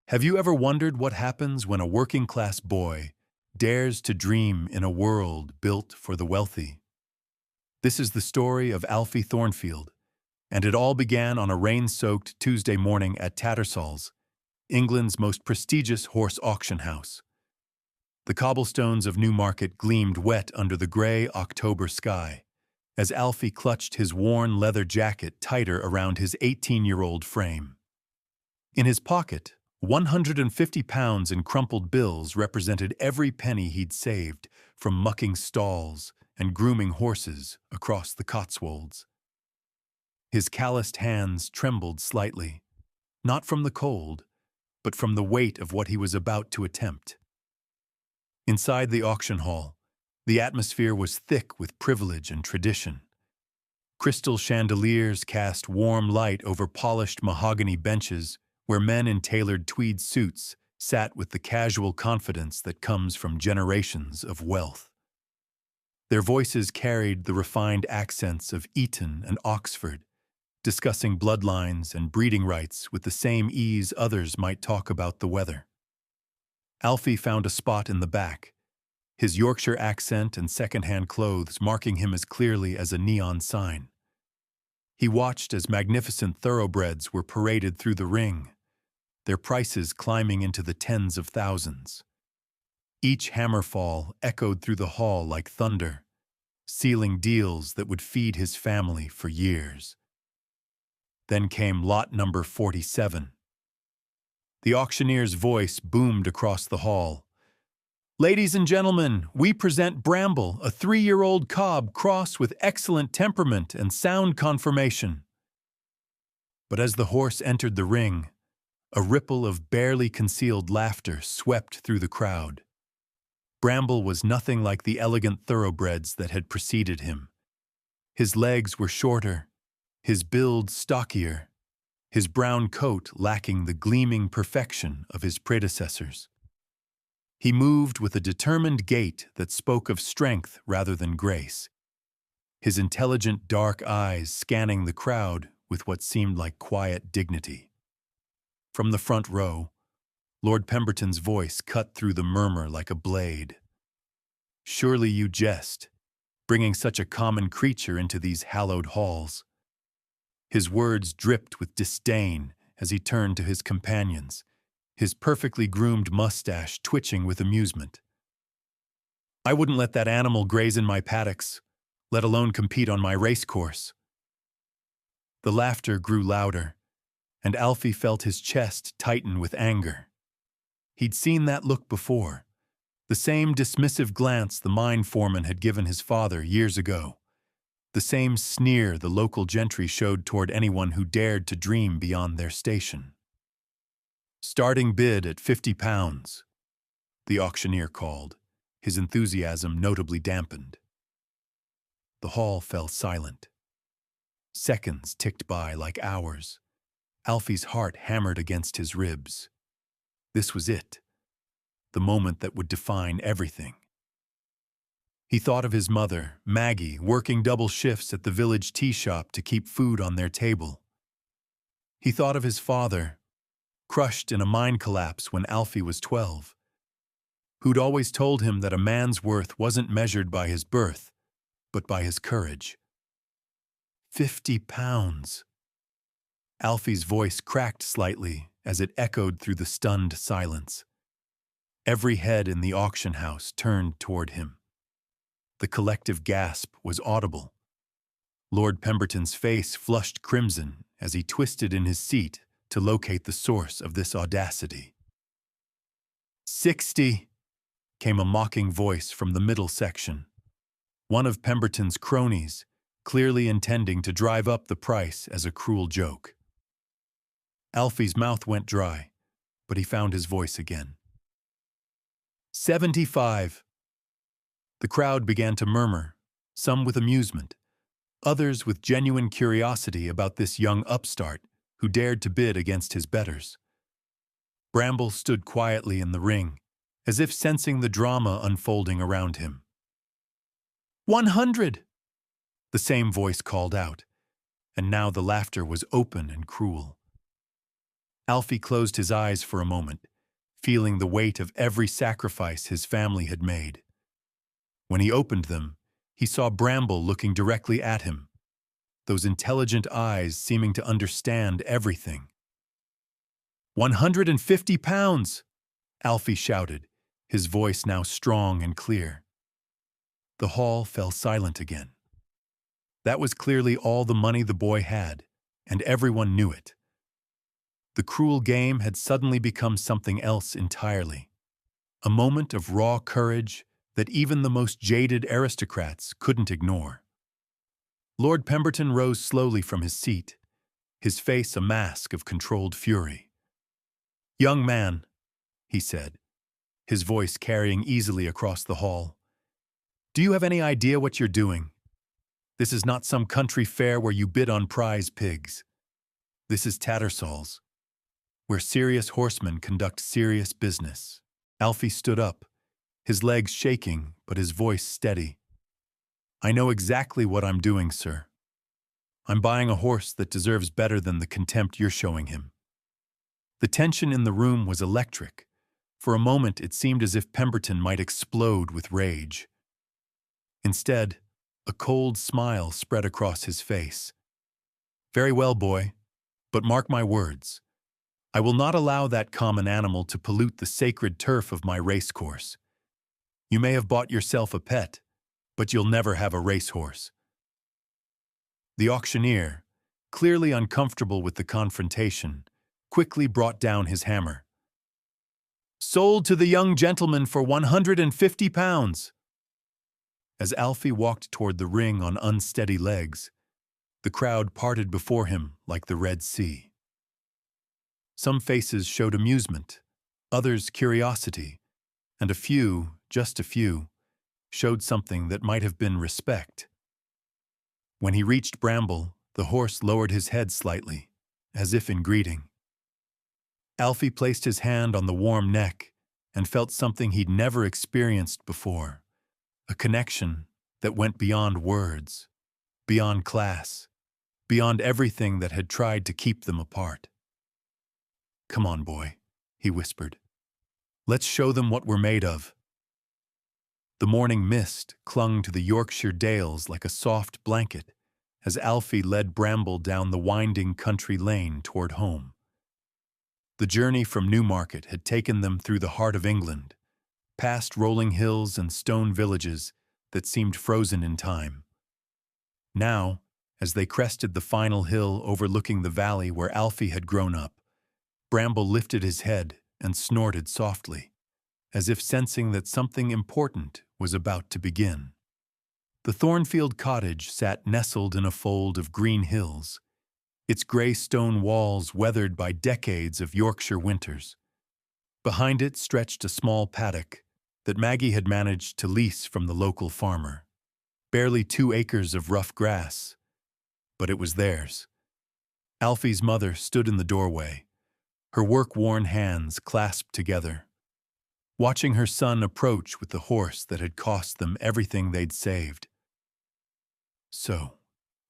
Have you ever wondered what happens when a working-class boy dares to dream in a world built for the wealthy? This is the story of Alfie Thornfield, and it all began on a rain-soaked Tuesday morning at Tattersalls, England's most prestigious horse auction house. The cobblestones of Newmarket gleamed wet under the grey October sky, as Alfie clutched his worn leather jacket tighter around his 18-year-old frame. In his pocket, £150 in crumpled bills represented every penny he'd saved from mucking stalls and grooming horses across the Cotswolds. His calloused hands trembled slightly, not from the cold, but from the weight of what he was about to attempt. Inside the auction hall, the atmosphere was thick with privilege and tradition. Crystal chandeliers cast warm light over polished mahogany benches where men in tailored tweed suits sat with the casual confidence that comes from generations of wealth. Their voices carried the refined accents of Eton and Oxford, discussing bloodlines and breeding rights with the same ease others might talk about the weather. Alfie found a spot in the back, his Yorkshire accent and second-hand clothes marking him as clearly as a neon sign. He watched as magnificent thoroughbreds were paraded through the ring, their prices climbing into the tens of thousands. Each hammerfall echoed through the hall like thunder, sealing deals that would feed his family for years. Then came lot number 47. The auctioneer's voice boomed across the hall. "Ladies and gentlemen, we present Bramble, a 3-year-old cob cross with excellent temperament and sound conformation." But as the horse entered the ring, a ripple of barely concealed laughter swept through the crowd. Bramble was nothing like the elegant thoroughbreds that had preceded him. His legs were shorter, his build stockier, his brown coat lacking the gleaming perfection of his predecessors. He moved with a determined gait that spoke of strength rather than grace, his intelligent dark eyes scanning the crowd with what seemed like quiet dignity. From the front row, Lord Pemberton's voice cut through the murmur like a blade. "Surely you jest, bringing such a common creature into these hallowed halls." His words dripped with disdain as he turned to his companions, his perfectly groomed mustache twitching with amusement. "I wouldn't let that animal graze in my paddocks, let alone compete on my racecourse." The laughter grew louder, and Alfie felt his chest tighten with anger. He'd seen that look before, the same dismissive glance the mine foreman had given his father years ago, the same sneer the local gentry showed toward anyone who dared to dream beyond their station. "Starting bid at £50, the auctioneer called, his enthusiasm notably dampened. The hall fell silent. Seconds ticked by like hours. Alfie's heart hammered against his ribs. This was it, the moment that would define everything. He thought of his mother, Maggie, working double shifts at the village tea shop to keep food on their table. He thought of his father, crushed in a mine collapse when Alfie was 12, who'd always told him that a man's worth wasn't measured by his birth, but by his courage. £50. Alfie's voice cracked slightly as it echoed through the stunned silence. Every head in the auction house turned toward him. The collective gasp was audible. Lord Pemberton's face flushed crimson as he twisted in his seat to locate the source of this audacity. 60, came a mocking voice from the middle section. One of Pemberton's cronies, clearly intending to drive up the price as a cruel joke. Alfie's mouth went dry, but he found his voice again. 75. The crowd began to murmur, some with amusement, others with genuine curiosity about this young upstart who dared to bid against his betters. Bramble stood quietly in the ring, as if sensing the drama unfolding around him. 100! The same voice called out, and now the laughter was open and cruel. Alfie closed his eyes for a moment, feeling the weight of every sacrifice his family had made. When he opened them, he saw Bramble looking directly at him, those intelligent eyes seeming to understand everything. 150 pounds! Alfie shouted, his voice now strong and clear. The hall fell silent again. That was clearly all the money the boy had, and everyone knew it. The cruel game had suddenly become something else entirely. A moment of raw courage that even the most jaded aristocrats couldn't ignore. Lord Pemberton rose slowly from his seat, his face a mask of controlled fury. "Young man," he said, his voice carrying easily across the hall, "do you have any idea what you're doing? This is not some country fair where you bid on prize pigs. This is Tattersalls, where serious horsemen conduct serious business." Alfie stood up, his legs shaking but his voice steady. "I know exactly what I'm doing, sir. I'm buying a horse that deserves better than the contempt you're showing him." The tension in the room was electric. For a moment it seemed as if Pemberton might explode with rage. Instead, a cold smile spread across his face. "Very well, boy, but mark my words. I will not allow that common animal to pollute the sacred turf of my racecourse. You may have bought yourself a pet, but you'll never have a racehorse." The auctioneer, clearly uncomfortable with the confrontation, quickly brought down his hammer. "Sold to the young gentleman for 150 pounds. As Alfie walked toward the ring on unsteady legs, the crowd parted before him like the Red Sea. Some faces showed amusement, others curiosity, and a few, just a few, showed something that might have been respect. When he reached Bramble, the horse lowered his head slightly, as if in greeting. Alfie placed his hand on the warm neck and felt something he'd never experienced before, a connection that went beyond words, beyond class, beyond everything that had tried to keep them apart. "Come on, boy," he whispered. "Let's show them what we're made of." The morning mist clung to the Yorkshire Dales like a soft blanket as Alfie led Bramble down the winding country lane toward home. The journey from Newmarket had taken them through the heart of England, past rolling hills and stone villages that seemed frozen in time. Now, as they crested the final hill overlooking the valley where Alfie had grown up, Bramble lifted his head and snorted softly, as if sensing that something important was about to begin. The Thornfield cottage sat nestled in a fold of green hills, its gray stone walls weathered by decades of Yorkshire winters. Behind it stretched a small paddock that Maggie had managed to lease from the local farmer. Barely 2 acres of rough grass, but it was theirs. Alfie's mother stood in the doorway, her work-worn hands clasped together, watching her son approach with the horse that had cost them everything they'd saved. "So,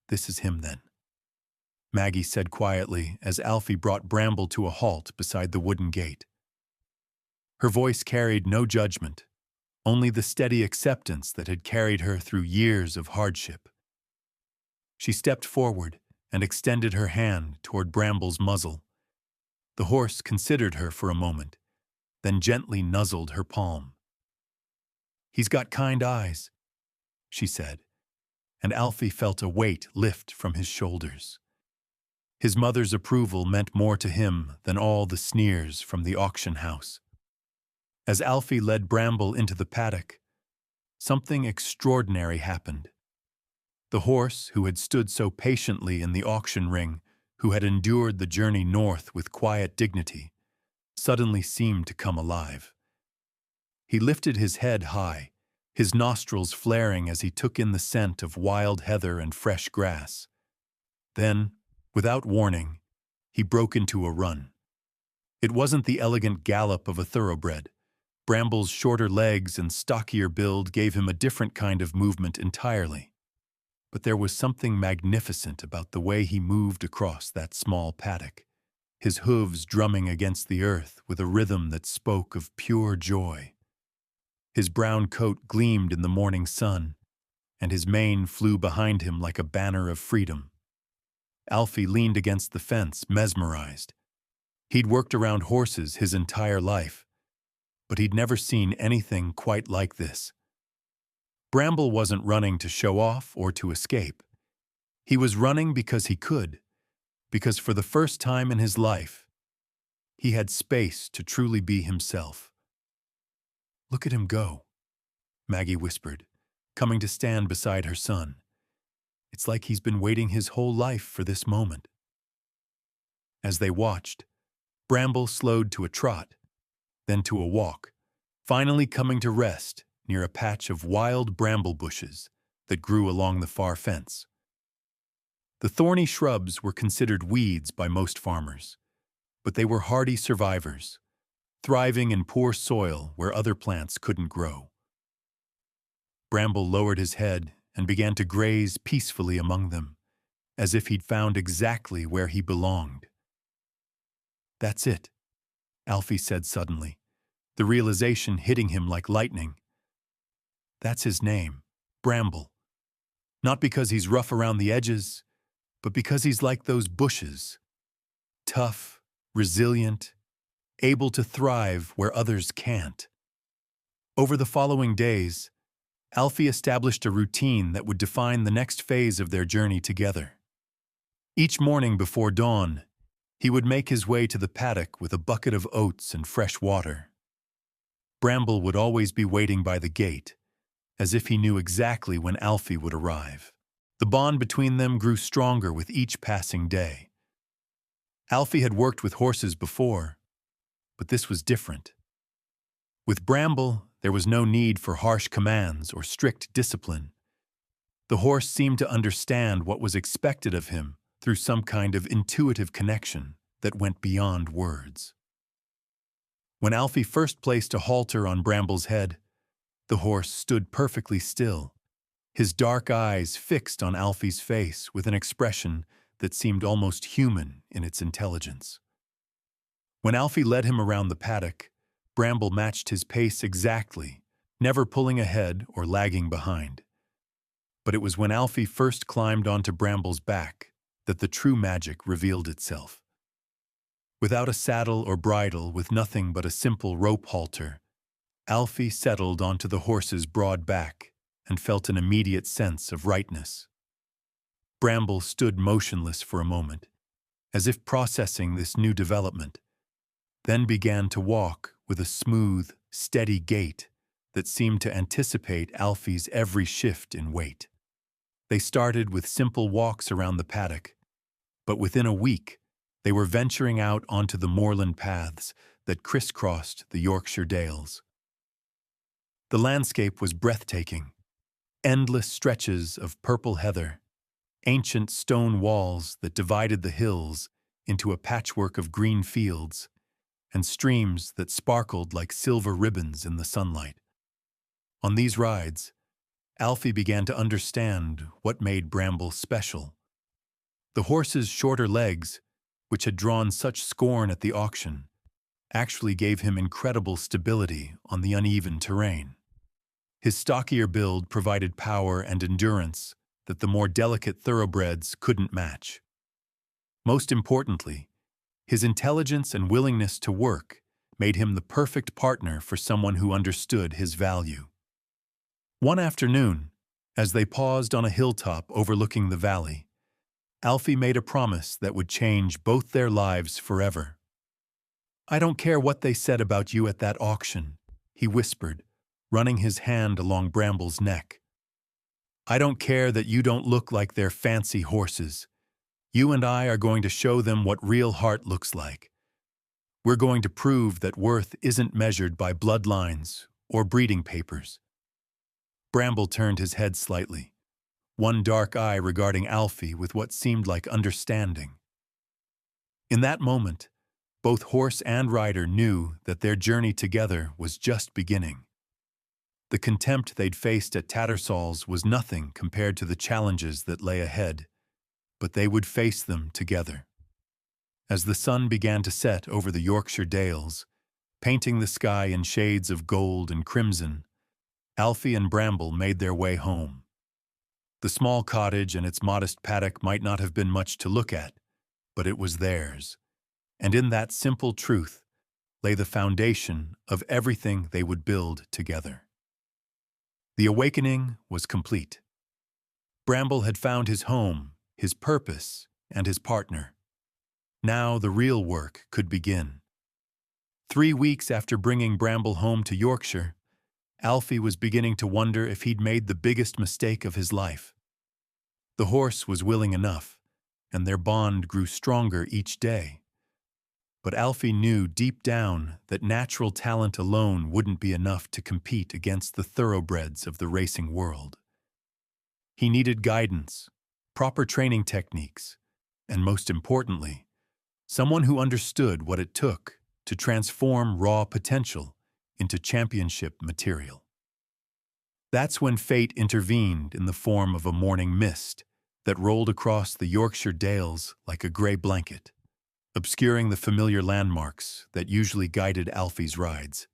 this is him then," Maggie said quietly as Alfie brought Bramble to a halt beside the wooden gate. Her voice carried no judgment, only the steady acceptance that had carried her through years of hardship. She stepped forward and extended her hand toward Bramble's muzzle. The horse considered her for a moment, then gently nuzzled her palm. "He's got kind eyes," she said, and Alfie felt a weight lift from his shoulders. His mother's approval meant more to him than all the sneers from the auction house. As Alfie led Bramble into the paddock, something extraordinary happened. The horse, who had stood so patiently in the auction ring, who had endured the journey north with quiet dignity, suddenly seemed to come alive. He lifted his head high, his nostrils flaring as he took in the scent of wild heather and fresh grass. Then, without warning, he broke into a run. It wasn't the elegant gallop of a thoroughbred. Bramble's shorter legs and stockier build gave him a different kind of movement entirely. But there was something magnificent about the way he moved across that small paddock, his hooves drumming against the earth with a rhythm that spoke of pure joy. His brown coat gleamed in the morning sun, and his mane flew behind him like a banner of freedom. Alfie leaned against the fence, mesmerized. He'd worked around horses his entire life, but he'd never seen anything quite like this. Bramble wasn't running to show off or to escape. He was running because he could, because for the first time in his life, he had space to truly be himself. "Look at him go," Maggie whispered, coming to stand beside her son. "It's like he's been waiting his whole life for this moment." As they watched, Bramble slowed to a trot, then to a walk, finally coming to rest near a patch of wild bramble bushes that grew along the far fence. The thorny shrubs were considered weeds by most farmers, but they were hardy survivors, thriving in poor soil where other plants couldn't grow. Bramble lowered his head and began to graze peacefully among them, as if he'd found exactly where he belonged. "That's it," Alfie said suddenly, the realization hitting him like lightning. "That's his name, Bramble. Not because he's rough around the edges, but because he's like those bushes. Tough, resilient, able to thrive where others can't." Over the following days, Alfie established a routine that would define the next phase of their journey together. Each morning before dawn, he would make his way to the paddock with a bucket of oats and fresh water. Bramble would always be waiting by the gate, as if he knew exactly when Alfie would arrive. The bond between them grew stronger with each passing day. Alfie had worked with horses before, but this was different. With Bramble, there was no need for harsh commands or strict discipline. The horse seemed to understand what was expected of him through some kind of intuitive connection that went beyond words. When Alfie first placed a halter on Bramble's head, the horse stood perfectly still, his dark eyes fixed on Alfie's face with an expression that seemed almost human in its intelligence. When Alfie led him around the paddock, Bramble matched his pace exactly, never pulling ahead or lagging behind. But it was when Alfie first climbed onto Bramble's back that the true magic revealed itself. Without a saddle or bridle, with nothing but a simple rope halter, Alfie settled onto the horse's broad back and felt an immediate sense of rightness. Bramble stood motionless for a moment, as if processing this new development, then began to walk with a smooth, steady gait that seemed to anticipate Alfie's every shift in weight. They started with simple walks around the paddock, but within a week, they were venturing out onto the moorland paths that crisscrossed the Yorkshire Dales. The landscape was breathtaking. Endless stretches of purple heather, ancient stone walls that divided the hills into a patchwork of green fields, and streams that sparkled like silver ribbons in the sunlight. On these rides, Alfie began to understand what made Bramble special. The horse's shorter legs, which had drawn such scorn at the auction, actually gave him incredible stability on the uneven terrain. His stockier build provided power and endurance that the more delicate thoroughbreds couldn't match. Most importantly, his intelligence and willingness to work made him the perfect partner for someone who understood his value. One afternoon, as they paused on a hilltop overlooking the valley, Alfie made a promise that would change both their lives forever. "I don't care what they said about you at that auction," he whispered, running his hand along Bramble's neck. "I don't care that you don't look like their fancy horses. You and I are going to show them what real heart looks like. We're going to prove that worth isn't measured by bloodlines or breeding papers." Bramble turned his head slightly, one dark eye regarding Alfie with what seemed like understanding. In that moment, both horse and rider knew that their journey together was just beginning. The contempt they'd faced at Tattersalls was nothing compared to the challenges that lay ahead, but they would face them together. As the sun began to set over the Yorkshire Dales, painting the sky in shades of gold and crimson, Alfie and Bramble made their way home. The small cottage and its modest paddock might not have been much to look at, but it was theirs, and in that simple truth lay the foundation of everything they would build together. The awakening was complete. Bramble had found his home, his purpose, and his partner. Now the real work could begin. 3 weeks after bringing Bramble home to Yorkshire, Alfie was beginning to wonder if he'd made the biggest mistake of his life. The horse was willing enough, and their bond grew stronger each day. But Alfie knew deep down that natural talent alone wouldn't be enough to compete against the thoroughbreds of the racing world. He needed guidance, proper training techniques, and most importantly, someone who understood what it took to transform raw potential into championship material. That's when fate intervened in the form of a morning mist that rolled across the Yorkshire Dales like a gray blanket, obscuring the familiar landmarks that usually guided Alfie's rides.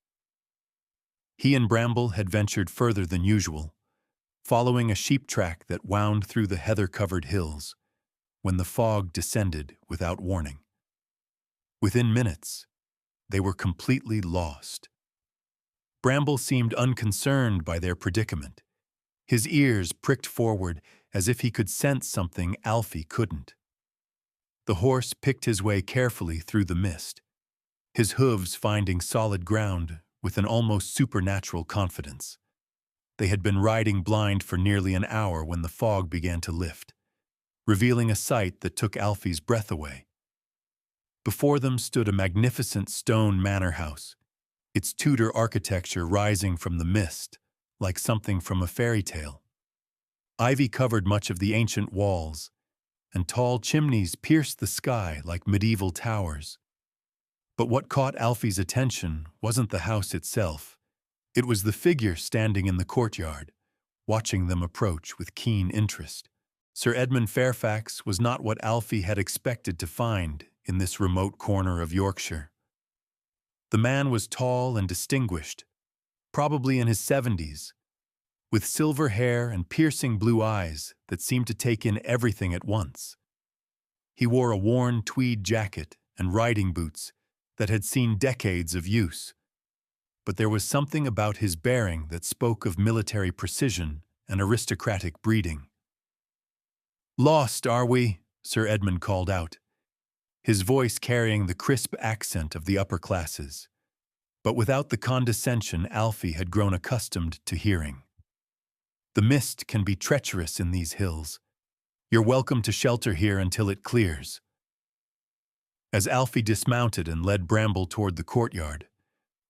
He and Bramble had ventured further than usual, following a sheep track that wound through the heather-covered hills, when the fog descended without warning. Within minutes, they were completely lost. Bramble seemed unconcerned by their predicament. His ears pricked forward as if he could sense something Alfie couldn't. The horse picked his way carefully through the mist, his hooves finding solid ground with an almost supernatural confidence. They had been riding blind for nearly an hour when the fog began to lift, revealing a sight that took Alfie's breath away. Before them stood a magnificent stone manor house, its Tudor architecture rising from the mist like something from a fairy tale. Ivy covered much of the ancient walls, and tall chimneys pierced the sky like medieval towers. But what caught Alfie's attention wasn't the house itself. It was the figure standing in the courtyard, watching them approach with keen interest. Sir Edmund Fairfax was not what Alfie had expected to find in this remote corner of Yorkshire. The man was tall and distinguished, probably in his 70s, with silver hair and piercing blue eyes that seemed to take in everything at once. He wore a worn tweed jacket and riding boots that had seen decades of use, but there was something about his bearing that spoke of military precision and aristocratic breeding. "Lost, are we?" Sir Edmund called out, his voice carrying the crisp accent of the upper classes, but without the condescension Alfie had grown accustomed to hearing. "The mist can be treacherous in these hills. You're welcome to shelter here until it clears." As Alfie dismounted and led Bramble toward the courtyard,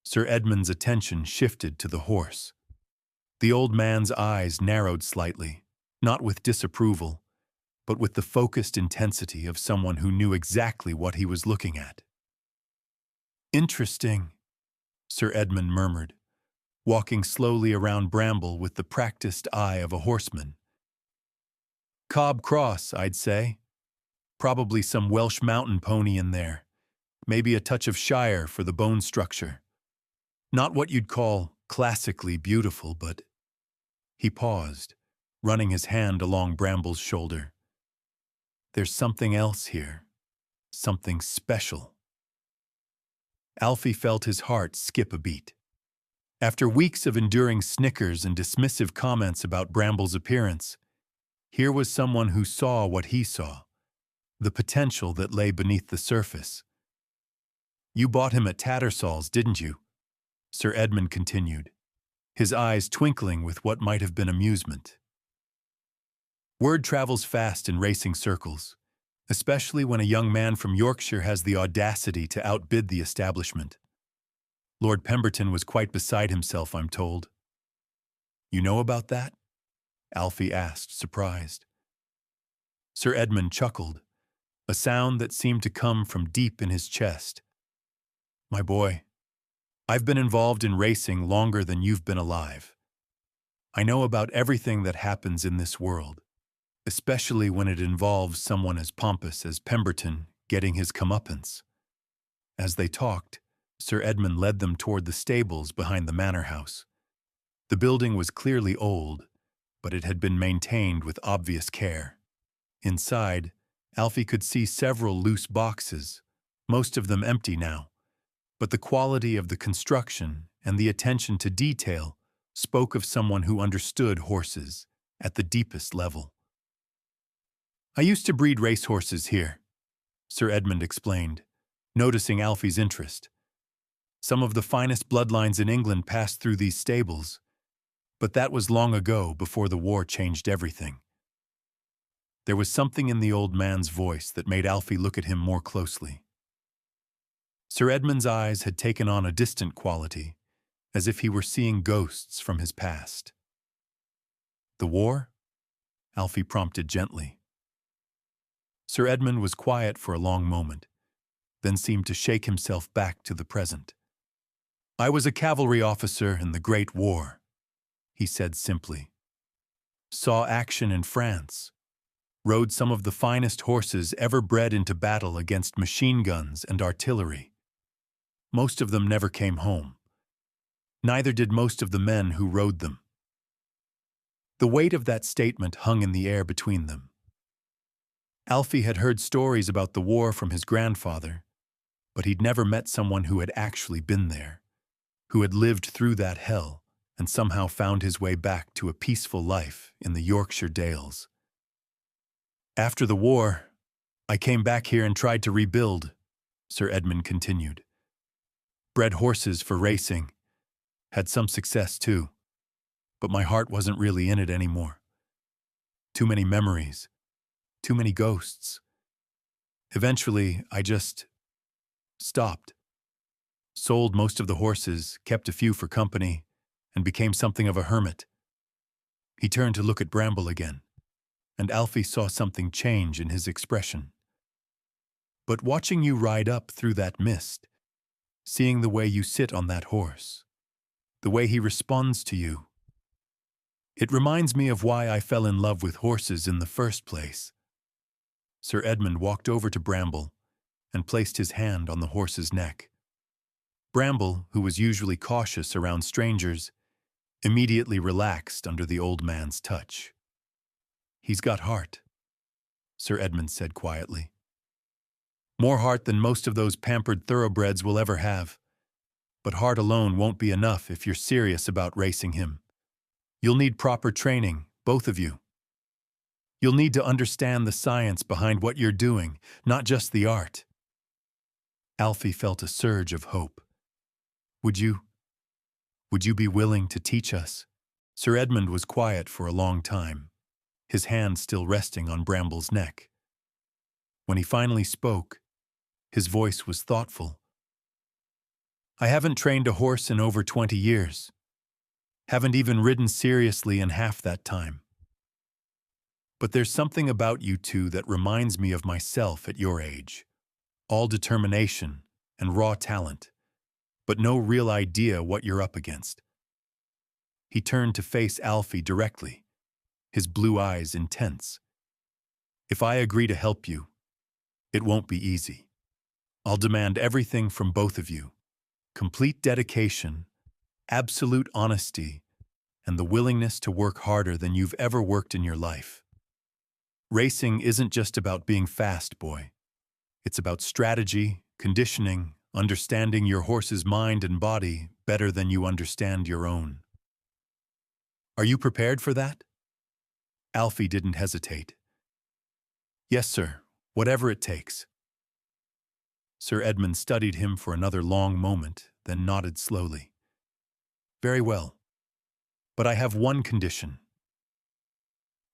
Sir Edmund's attention shifted to the horse. The old man's eyes narrowed slightly, not with disapproval, but with the focused intensity of someone who knew exactly what he was looking at. "Interesting," Sir Edmund murmured, walking slowly around Bramble with the practiced eye of a horseman. "Cobb cross, I'd say. Probably some Welsh mountain pony in there. Maybe a touch of Shire for the bone structure. Not what you'd call classically beautiful, but—" He paused, running his hand along Bramble's shoulder. "There's something else here. Something special." Alfie felt his heart skip a beat. After weeks of enduring snickers and dismissive comments about Bramble's appearance, here was someone who saw what he saw, the potential that lay beneath the surface. "You bought him at Tattersalls, didn't you?" Sir Edmund continued, his eyes twinkling with what might have been amusement. Word travels fast in racing circles, especially when a young man from Yorkshire has the audacity to outbid the establishment. Lord Pemberton was quite beside himself, I'm told. "You know about that?" Alfie asked, surprised. Sir Edmund chuckled, a sound that seemed to come from deep in his chest. "My boy, I've been involved in racing longer than you've been alive. I know about everything that happens in this world, especially when it involves someone as pompous as Pemberton getting his comeuppance. As they talked, Sir Edmund led them toward the stables behind the manor house. The building was clearly old, but it had been maintained with obvious care. Inside, Alfie could see several loose boxes, most of them empty now, but the quality of the construction and the attention to detail spoke of someone who understood horses at the deepest level. "I used to breed racehorses here," Sir Edmund explained, noticing Alfie's interest. "Some of the finest bloodlines in England passed through these stables, but that was long ago, before the war changed everything." There was something in the old man's voice that made Alfie look at him more closely. Sir Edmund's eyes had taken on a distant quality, as if he were seeing ghosts from his past. "The war?" Alfie prompted gently. Sir Edmund was quiet for a long moment, then seemed to shake himself back to the present. "I was a cavalry officer in the Great War," he said simply. "Saw action in France. Rode some of the finest horses ever bred into battle against machine guns and artillery. Most of them never came home. Neither did most of the men who rode them." The weight of that statement hung in the air between them. Alfie had heard stories about the war from his grandfather, but he'd never met someone who had actually been there, who had lived through that hell and somehow found his way back to a peaceful life in the Yorkshire Dales. "After the war, I came back here and tried to rebuild," Sir Edmund continued. "Bred horses for racing. Had some success too, but my heart wasn't really in it anymore. Too many memories. Too many ghosts. Eventually, I just stopped. Sold most of the horses, kept a few for company, and became something of a hermit." He turned to look at Bramble again, and Alfie saw something change in his expression. "But watching you ride up through that mist, seeing the way you sit on that horse, the way he responds to you, it reminds me of why I fell in love with horses in the first place." Sir Edmund walked over to Bramble and placed his hand on the horse's neck. Bramble, who was usually cautious around strangers, immediately relaxed under the old man's touch. "He's got heart," Sir Edmund said quietly. "More heart than most of those pampered thoroughbreds will ever have. But heart alone won't be enough if you're serious about racing him. You'll need proper training, both of you. You'll need to understand the science behind what you're doing, not just the art." Alfie felt a surge of hope. Would you be willing to teach us?" Sir Edmund was quiet for a long time, his hand still resting on Bramble's neck. When he finally spoke, his voice was thoughtful. "I haven't trained a horse in over 20 years. Haven't even ridden seriously in half that time. But there's something about you two that reminds me of myself at your age. All determination and raw talent, but no real idea what you're up against." He turned to face Alfie directly, his blue eyes intense. "If I agree to help you, it won't be easy. I'll demand everything from both of you. Complete dedication, absolute honesty, and the willingness to work harder than you've ever worked in your life. Racing isn't just about being fast, boy. It's about strategy, conditioning, understanding your horse's mind and body better than you understand your own. Are you prepared for that?" Alfie didn't hesitate. "Yes, sir, whatever it takes." Sir Edmund studied him for another long moment, then nodded slowly. "Very well. But I have one condition.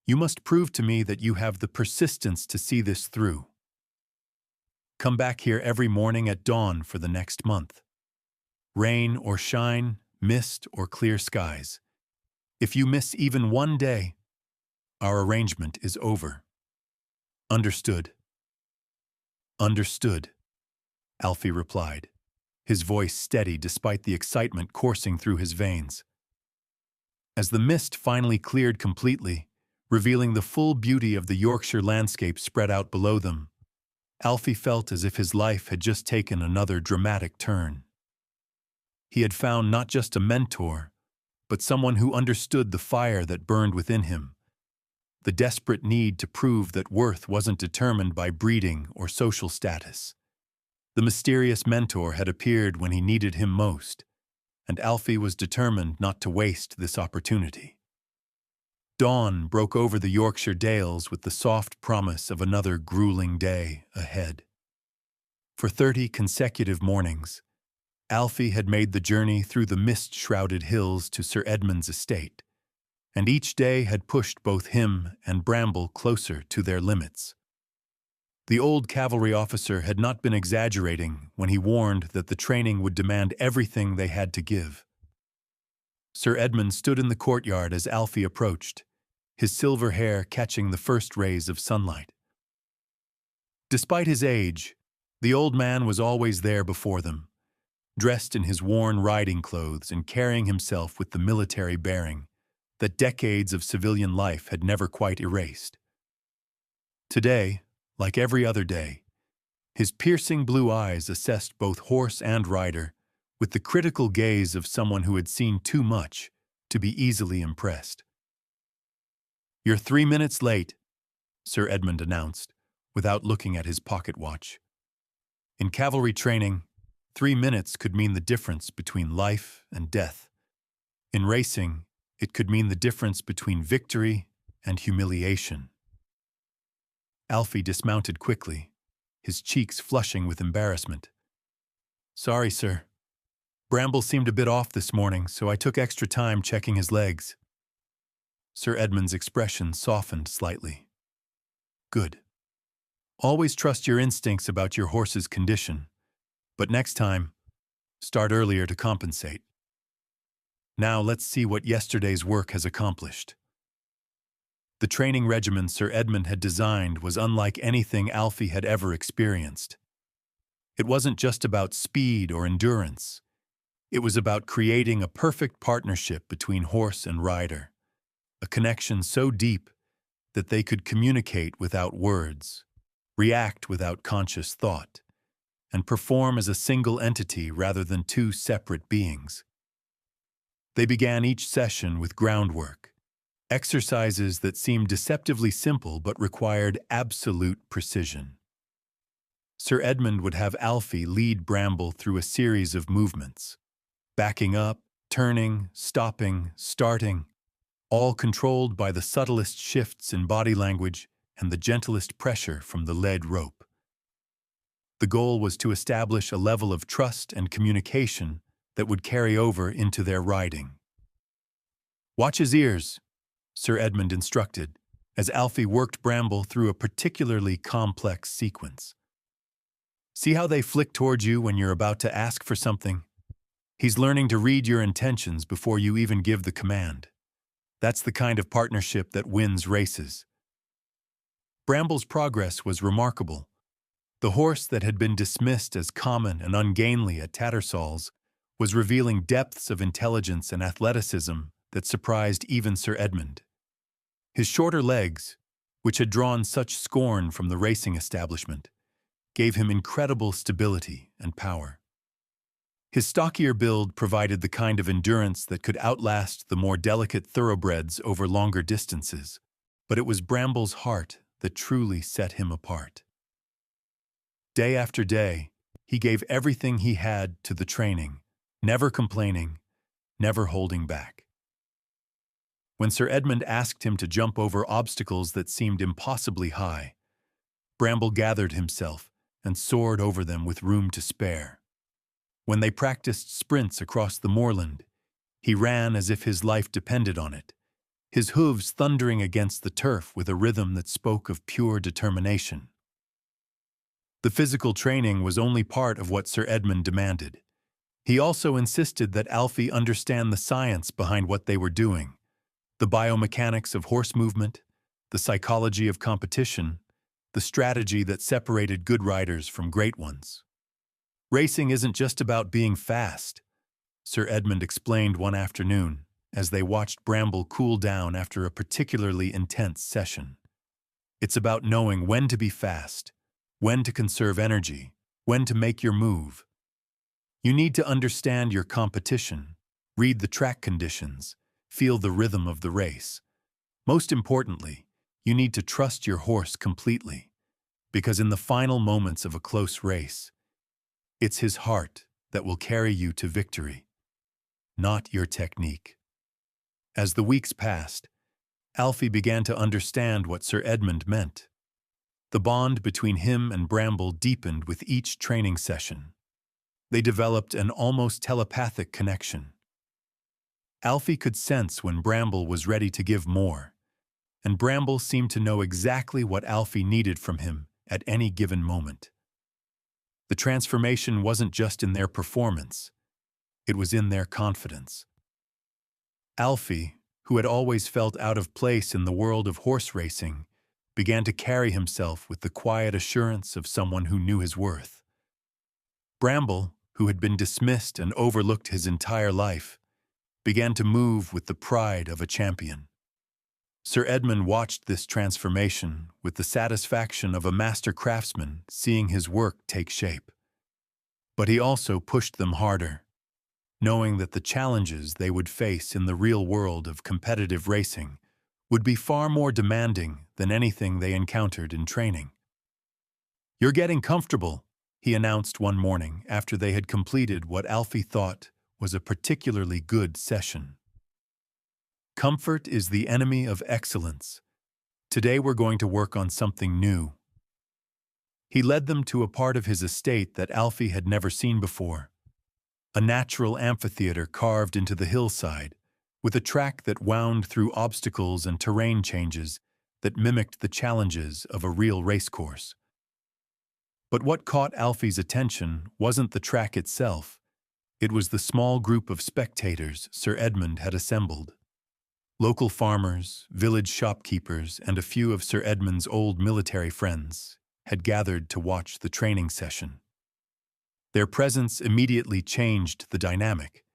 You must prove to me that you have the persistence to see this through. Come back here every morning at dawn for the next month. Rain or shine, mist or clear skies. If you miss even one day, our arrangement is over. Understood?" "Understood," Alfie replied, his voice steady despite the excitement coursing through his veins. As the mist finally cleared completely, revealing the full beauty of the Yorkshire landscape spread out below them, Alfie felt as if his life had just taken another dramatic turn. He had found not just a mentor, but someone who understood the fire that burned within him, the desperate need to prove that worth wasn't determined by breeding or social status. The mysterious mentor had appeared when he needed him most, and Alfie was determined not to waste this opportunity. Dawn broke over the Yorkshire Dales with the soft promise of another grueling day ahead. For 30 consecutive mornings, Alfie had made the journey through the mist-shrouded hills to Sir Edmund's estate, and each day had pushed both him and Bramble closer to their limits. The old cavalry officer had not been exaggerating when he warned that the training would demand everything they had to give. Sir Edmund stood in the courtyard as Alfie approached, his silver hair catching the first rays of sunlight. Despite his age, the old man was always there before them, dressed in his worn riding clothes and carrying himself with the military bearing that decades of civilian life had never quite erased. Today, like every other day, his piercing blue eyes assessed both horse and rider with the critical gaze of someone who had seen too much to be easily impressed. "You're 3 minutes late," Sir Edmund announced, without looking at his pocket watch. In cavalry training, 3 minutes could mean the difference between life and death. In racing, it could mean the difference between victory and humiliation. Alfie dismounted quickly, his cheeks flushing with embarrassment. "Sorry, sir. Bramble seemed a bit off this morning, so I took extra time checking his legs." Sir Edmund's expression softened slightly. "Good. Always trust your instincts about your horse's condition, but next time, start earlier to compensate. Now let's see what yesterday's work has accomplished." The training regimen Sir Edmund had designed was unlike anything Alfie had ever experienced. It wasn't just about speed or endurance. It was about creating a perfect partnership between horse and rider, a connection so deep that they could communicate without words, react without conscious thought, and perform as a single entity rather than two separate beings. They began each session with groundwork, exercises that seemed deceptively simple but required absolute precision. Sir Edmund would have Alfie lead Bramble through a series of movements, backing up, turning, stopping, starting, all controlled by the subtlest shifts in body language and the gentlest pressure from the lead rope. The goal was to establish a level of trust and communication that would carry over into their riding. "Watch his ears," Sir Edmund instructed, as Alfie worked Bramble through a particularly complex sequence. "See how they flick toward you when you're about to ask for something? He's learning to read your intentions before you even give the command. That's the kind of partnership that wins races." Bramble's progress was remarkable. The horse that had been dismissed as common and ungainly at Tattersalls was revealing depths of intelligence and athleticism that surprised even Sir Edmund. His shorter legs, which had drawn such scorn from the racing establishment, gave him incredible stability and power. His stockier build provided the kind of endurance that could outlast the more delicate thoroughbreds over longer distances, but it was Bramble's heart that truly set him apart. Day after day, he gave everything he had to the training, never complaining, never holding back. When Sir Edmund asked him to jump over obstacles that seemed impossibly high, Bramble gathered himself and soared over them with room to spare. When they practiced sprints across the moorland, he ran as if his life depended on it, his hooves thundering against the turf with a rhythm that spoke of pure determination. The physical training was only part of what Sir Edmund demanded. He also insisted that Alfie understand the science behind what they were doing, the biomechanics of horse movement, the psychology of competition, the strategy that separated good riders from great ones. "Racing isn't just about being fast," Sir Edmund explained one afternoon as they watched Bramble cool down after a particularly intense session. "It's about knowing when to be fast, when to conserve energy, when to make your move. You need to understand your competition, read the track conditions, feel the rhythm of the race. Most importantly, you need to trust your horse completely, because in the final moments of a close race, it's his heart that will carry you to victory, not your technique. As the weeks passed, Alfie began to understand what Sir Edmund meant. The bond between him and Bramble deepened with each training session. They developed an almost telepathic connection. Alfie could sense when Bramble was ready to give more, and Bramble seemed to know exactly what Alfie needed from him at any given moment. The transformation wasn't just in their performance, it was in their confidence. Alfie, who had always felt out of place in the world of horse racing, began to carry himself with the quiet assurance of someone who knew his worth. Bramble, who had been dismissed and overlooked his entire life, began to move with the pride of a champion. Sir Edmund watched this transformation with the satisfaction of a master craftsman seeing his work take shape. But he also pushed them harder, knowing that the challenges they would face in the real world of competitive racing would be far more demanding than anything they encountered in training. "You're getting comfortable," he announced one morning after they had completed what Alfie thought was a particularly good session. "Comfort is the enemy of excellence. Today we're going to work on something new." He led them to a part of his estate that Alfie had never seen before, a natural amphitheater carved into the hillside, with a track that wound through obstacles and terrain changes that mimicked the challenges of a real racecourse. But what caught Alfie's attention wasn't the track itself, it was the small group of spectators Sir Edmund had assembled. Local farmers, village shopkeepers, and a few of Sir Edmund's old military friends had gathered to watch the training session. Their presence immediately changed the dynamic,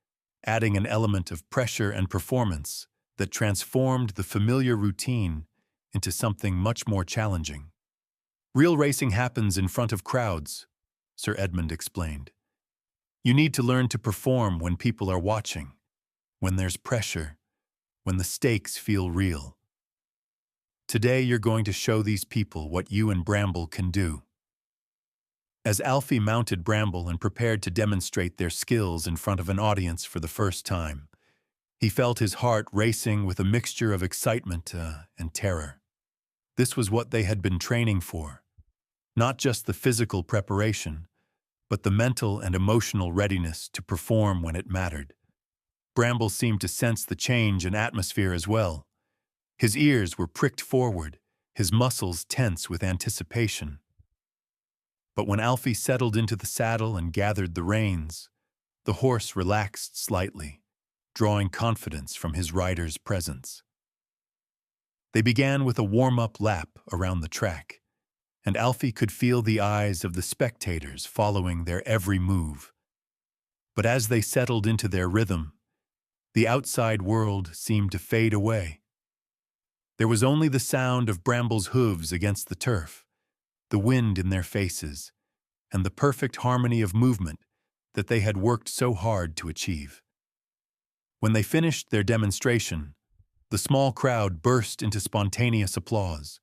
adding an element of pressure and performance that transformed the familiar routine into something much more challenging. "Real racing happens in front of crowds," Sir Edmund explained. "You need to learn to perform when people are watching, when there's pressure, when the stakes feel real. Today you're going to show these people what you and Bramble can do." As Alfie mounted Bramble and prepared to demonstrate their skills in front of an audience for the first time, he felt his heart racing with a mixture of excitement and terror. This was what they had been training for, not just the physical preparation, but the mental and emotional readiness to perform when it mattered. Bramble seemed to sense the change in atmosphere as well. His ears were pricked forward, his muscles tense with anticipation. But when Alfie settled into the saddle and gathered the reins, the horse relaxed slightly, drawing confidence from his rider's presence. They began with a warm-up lap around the track, and Alfie could feel the eyes of the spectators following their every move. But as they settled into their rhythm, the outside world seemed to fade away. There was only the sound of Bramble's hooves against the turf, the wind in their faces, and the perfect harmony of movement that they had worked so hard to achieve. When they finished their demonstration, the small crowd burst into spontaneous applause.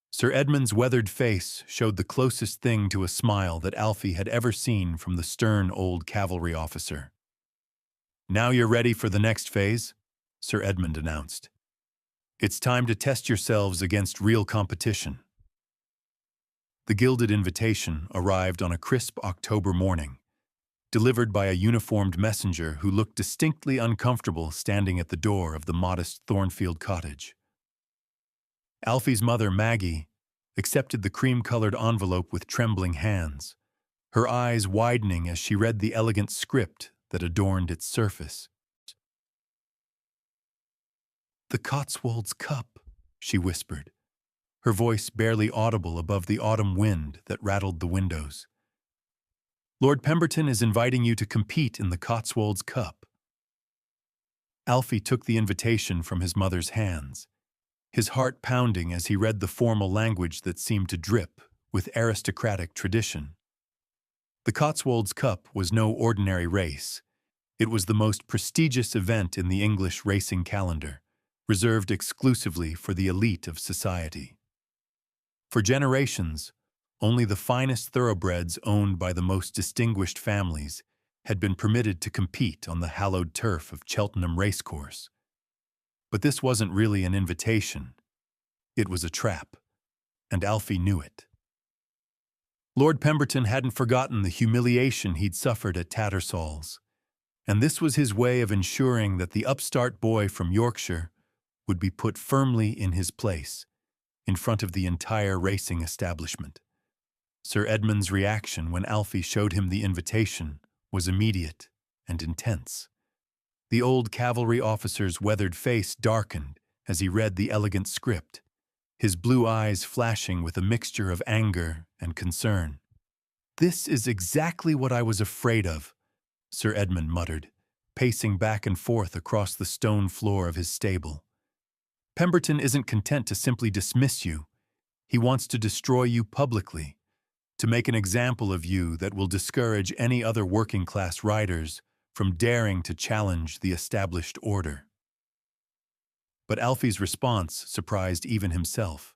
Sir Edmund's weathered face showed the closest thing to a smile that Alfie had ever seen from the stern old cavalry officer. "Now you're ready for the next phase," Sir Edmund announced. "It's time to test yourselves against real competition." The gilded invitation arrived on a crisp October morning, delivered by a uniformed messenger who looked distinctly uncomfortable standing at the door of the modest Thornfield cottage. Alfie's mother, Maggie, accepted the cream-colored envelope with trembling hands, her eyes widening as she read the elegant script that adorned its surface. "The Cotswolds Cup," she whispered, her voice barely audible above the autumn wind that rattled the windows. "Lord Pemberton is inviting you to compete in the Cotswolds Cup." Alfie took the invitation from his mother's hands, his heart pounding as he read the formal language that seemed to drip with aristocratic tradition. The Cotswolds Cup was no ordinary race. It was the most prestigious event in the English racing calendar, reserved exclusively for the elite of society. For generations, only the finest thoroughbreds owned by the most distinguished families had been permitted to compete on the hallowed turf of Cheltenham racecourse. But this wasn't really an invitation. It was a trap, and Alfie knew it. Lord Pemberton hadn't forgotten the humiliation he'd suffered at Tattersalls, and this was his way of ensuring that the upstart boy from Yorkshire would be put firmly in his place, in front of the entire racing establishment. Sir Edmund's reaction when Alfie showed him the invitation was immediate and intense. The old cavalry officer's weathered face darkened as he read the elegant script, his blue eyes flashing with a mixture of anger and concern. "This is exactly what I was afraid of," Sir Edmund muttered, pacing back and forth across the stone floor of his stable. "Pemberton isn't content to simply dismiss you. He wants to destroy you publicly, to make an example of you that will discourage any other working-class riders from daring to challenge the established order." But Alfie's response surprised even himself.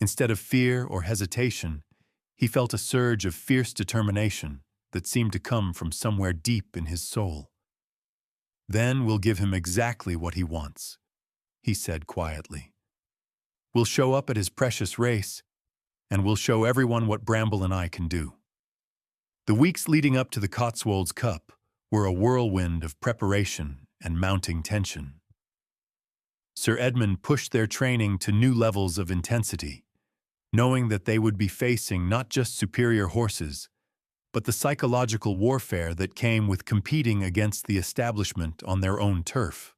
Instead of fear or hesitation, he felt a surge of fierce determination that seemed to come from somewhere deep in his soul. "Then we'll give him exactly what he wants," he said quietly. "We'll show up at his precious race, and we'll show everyone what Bramble and I can do." The weeks leading up to the Cotswolds Cup were a whirlwind of preparation and mounting tension. Sir Edmund pushed their training to new levels of intensity, knowing that they would be facing not just superior horses, but the psychological warfare that came with competing against the establishment on their own turf.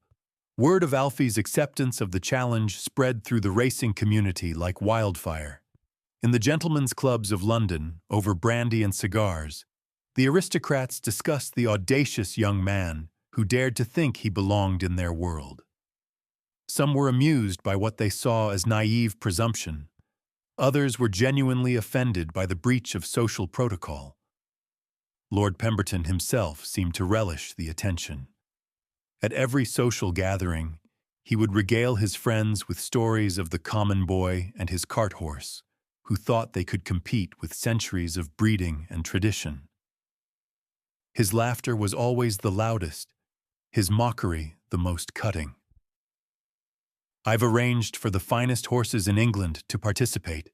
Word of Alfie's acceptance of the challenge spread through the racing community like wildfire. In the gentlemen's clubs of London, over brandy and cigars, the aristocrats discussed the audacious young man who dared to think he belonged in their world. Some were amused by what they saw as naive presumption. Others were genuinely offended by the breach of social protocol. Lord Pemberton himself seemed to relish the attention. At every social gathering, he would regale his friends with stories of the common boy and his cart horse, who thought they could compete with centuries of breeding and tradition. His laughter was always the loudest, his mockery the most cutting. "I've arranged for the finest horses in England to participate,"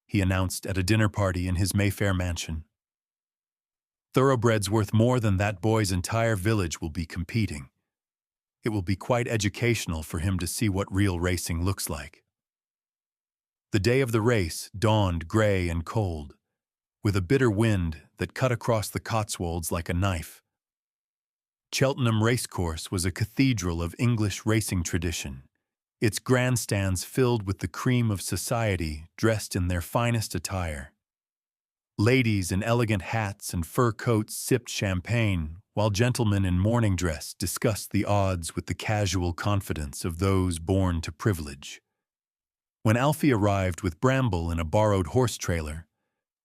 he announced at a dinner party in his Mayfair mansion. "Thoroughbreds worth more than that boy's entire village will be competing. It will be quite educational for him to see what real racing looks like." The day of the race dawned gray and cold, with a bitter wind that cut across the Cotswolds like a knife. Cheltenham racecourse was a cathedral of English racing tradition, its grandstands filled with the cream of society dressed in their finest attire. Ladies in elegant hats and fur coats sipped champagne, while gentlemen in morning dress discussed the odds with the casual confidence of those born to privilege. When Alfie arrived with Bramble in a borrowed horse trailer,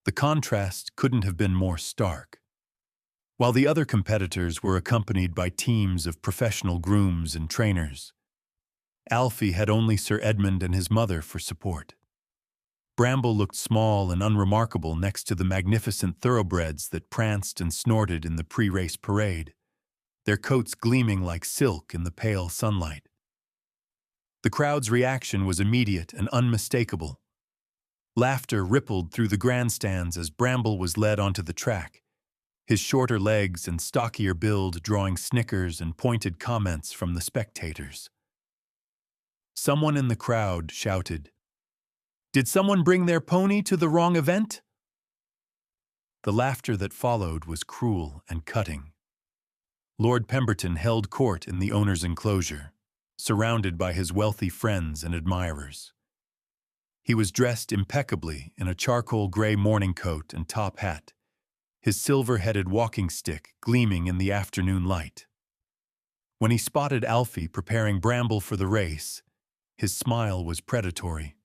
the contrast couldn't have been more stark. While the other competitors were accompanied by teams of professional grooms and trainers, Alfie had only Sir Edmund and his mother for support. Bramble looked small and unremarkable next to the magnificent thoroughbreds that pranced and snorted in the pre-race parade, their coats gleaming like silk in the pale sunlight. The crowd's reaction was immediate and unmistakable. Laughter rippled through the grandstands as Bramble was led onto the track, his shorter legs and stockier build drawing snickers and pointed comments from the spectators. Someone in the crowd shouted, "Did someone bring their pony to the wrong event?" The laughter that followed was cruel and cutting. Lord Pemberton held court in the owner's enclosure, surrounded by his wealthy friends and admirers. He was dressed impeccably in a charcoal gray morning coat and top hat, his silver-headed walking stick gleaming in the afternoon light. When he spotted Alfie preparing Bramble for the race, his smile was predatory.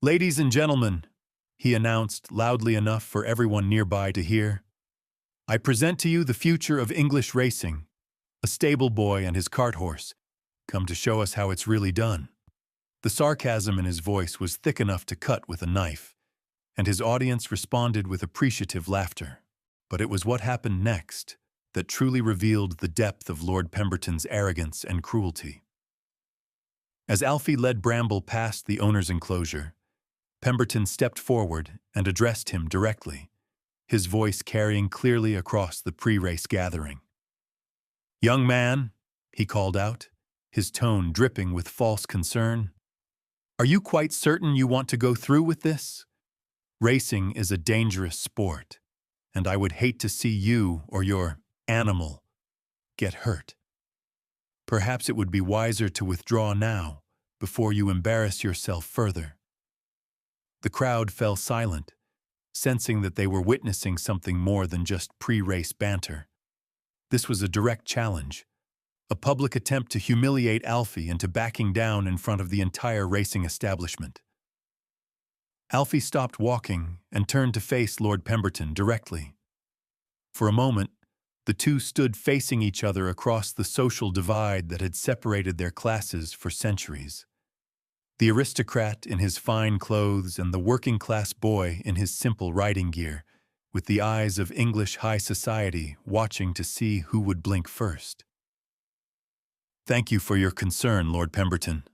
"Ladies and gentlemen, he announced loudly enough for everyone nearby to hear. "I present to you the future of English racing, a stable boy and his cart horse, come to show us how it's really done." The sarcasm in his voice was thick enough to cut with a knife, and his audience responded with appreciative laughter. But it was what happened next that truly revealed the depth of Lord Pemberton's arrogance and cruelty. As Alfie led Bramble past the owner's enclosure, Pemberton stepped forward and addressed him directly, his voice carrying clearly across the pre-race gathering. "Young man," he called out, his tone dripping with false concern, "are you quite certain you want to go through with this? Racing is a dangerous sport, and I would hate to see you or your animal get hurt. Perhaps it would be wiser to withdraw now, before you embarrass yourself further." The crowd fell silent, sensing that they were witnessing something more than just pre-race banter. This was a direct challenge, a public attempt to humiliate Alfie into backing down in front of the entire racing establishment. Alfie stopped walking and turned to face Lord Pemberton directly. For a moment, the two stood facing each other across the social divide that had separated their classes for centuries. The aristocrat in his fine clothes and the working-class boy in his simple riding gear, with the eyes of English high society watching to see who would blink first. "Thank you for your concern, Lord Pemberton,"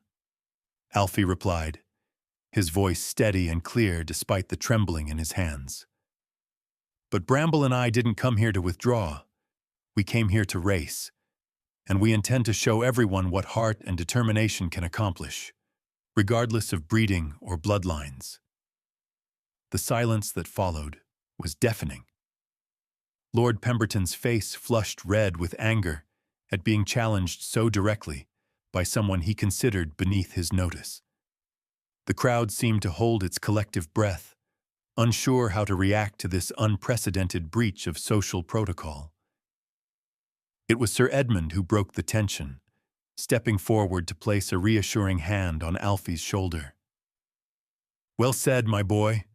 Alfie replied, his voice steady and clear despite the trembling in his hands. "But Bramble and I didn't come here to withdraw. We came here to race, and we intend to show everyone what heart and determination can accomplish, regardless of breeding or bloodlines." The silence that followed was deafening. Lord Pemberton's face flushed red with anger at being challenged so directly by someone he considered beneath his notice. The crowd seemed to hold its collective breath, unsure how to react to this unprecedented breach of social protocol. It was Sir Edmund who broke the tension, stepping forward to place a reassuring hand on Alfie's shoulder. "Well said, my boy,"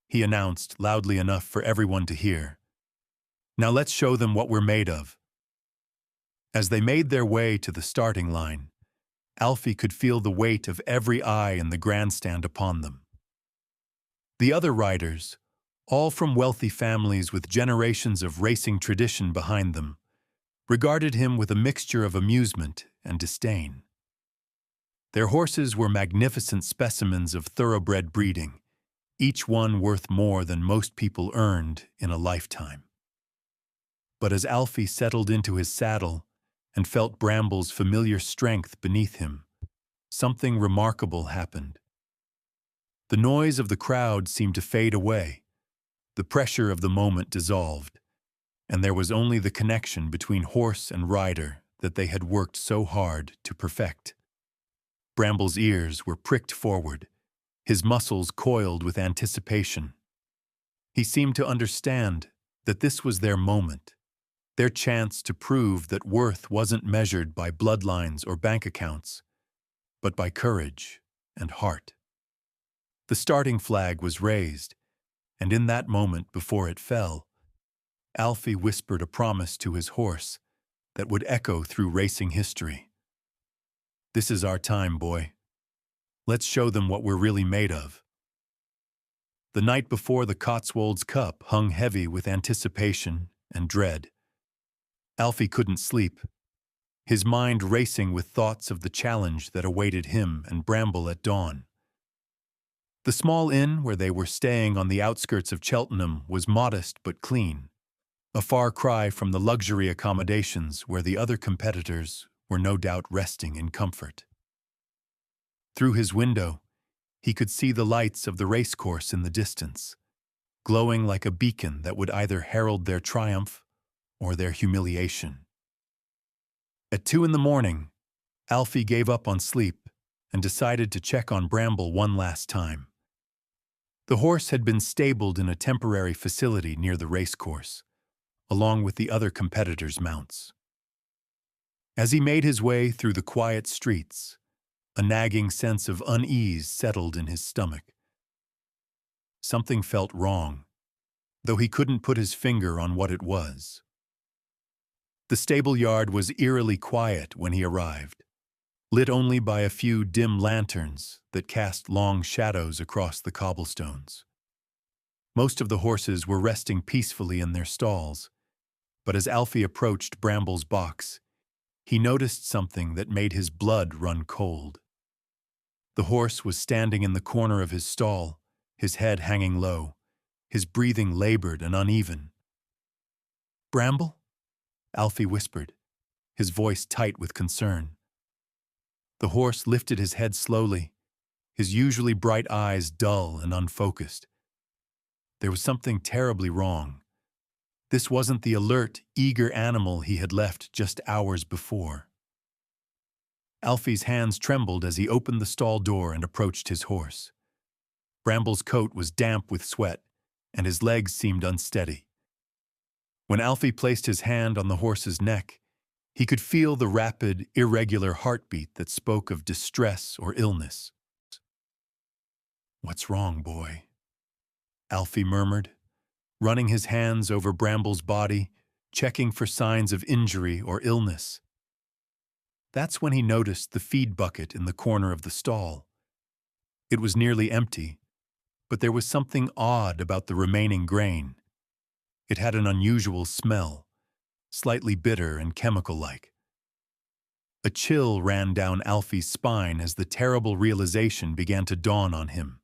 he announced loudly enough for everyone to hear. "Now let's show them what we're made of." As they made their way to the starting line, Alfie could feel the weight of every eye in the grandstand upon them. The other riders, all from wealthy families with generations of racing tradition behind them, regarded him with a mixture of amusement and disdain. Their horses were magnificent specimens of thoroughbred breeding, each one worth more than most people earned in a lifetime. But as Alfie settled into his saddle and felt Bramble's familiar strength beneath him, something remarkable happened. The noise of the crowd seemed to fade away, the pressure of the moment dissolved, and there was only the connection between horse and rider that they had worked so hard to perfect. Bramble's ears were pricked forward, his muscles coiled with anticipation. He seemed to understand that this was their moment, their chance to prove that worth wasn't measured by bloodlines or bank accounts, but by courage and heart. The starting flag was raised, and in that moment before it fell, Alfie whispered a promise to his horse that would echo through racing history. "This is our time, boy. Let's show them what we're really made of." The night before the Cotswolds Cup hung heavy with anticipation and dread. Alfie couldn't sleep, his mind racing with thoughts of the challenge that awaited him and Bramble at dawn. The small inn where they were staying on the outskirts of Cheltenham was modest but clean, a far cry from the luxury accommodations where the other competitors were no doubt resting in comfort. Through his window, he could see the lights of the racecourse in the distance, glowing like a beacon that would either herald their triumph or their humiliation. At 2 a.m, Alfie gave up on sleep and decided to check on Bramble one last time. The horse had been stabled in a temporary facility near the racecourse, along with the other competitors' mounts. As he made his way through the quiet streets, a nagging sense of unease settled in his stomach. Something felt wrong, though he couldn't put his finger on what it was. The stable yard was eerily quiet when he arrived, lit only by a few dim lanterns that cast long shadows across the cobblestones. Most of the horses were resting peacefully in their stalls, but as Alfie approached Bramble's box, he noticed something that made his blood run cold. The horse was standing in the corner of his stall, his head hanging low, his breathing labored and uneven. "Bramble?" Alfie whispered, his voice tight with concern. The horse lifted his head slowly, his usually bright eyes dull and unfocused. There was something terribly wrong. This wasn't the alert, eager animal he had left just hours before. Alfie's hands trembled as he opened the stall door and approached his horse. Bramble's coat was damp with sweat, and his legs seemed unsteady. When Alfie placed his hand on the horse's neck, he could feel the rapid, irregular heartbeat that spoke of distress or illness. "What's wrong, boy?" Alfie murmured, running his hands over Bramble's body, checking for signs of injury or illness. That's when he noticed the feed bucket in the corner of the stall. It was nearly empty, but there was something odd about the remaining grain. It had an unusual smell, slightly bitter and chemical-like. A chill ran down Alfie's spine as the terrible realization began to dawn on him.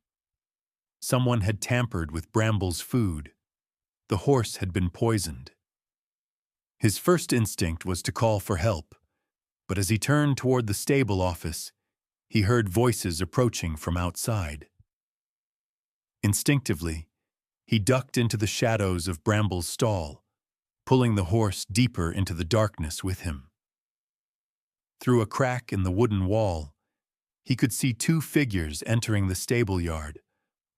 Someone had tampered with Bramble's food. The horse had been poisoned. His first instinct was to call for help, but as he turned toward the stable office, he heard voices approaching from outside. Instinctively, he ducked into the shadows of Bramble's stall, pulling the horse deeper into the darkness with him. Through a crack in the wooden wall, he could see two figures entering the stable yard,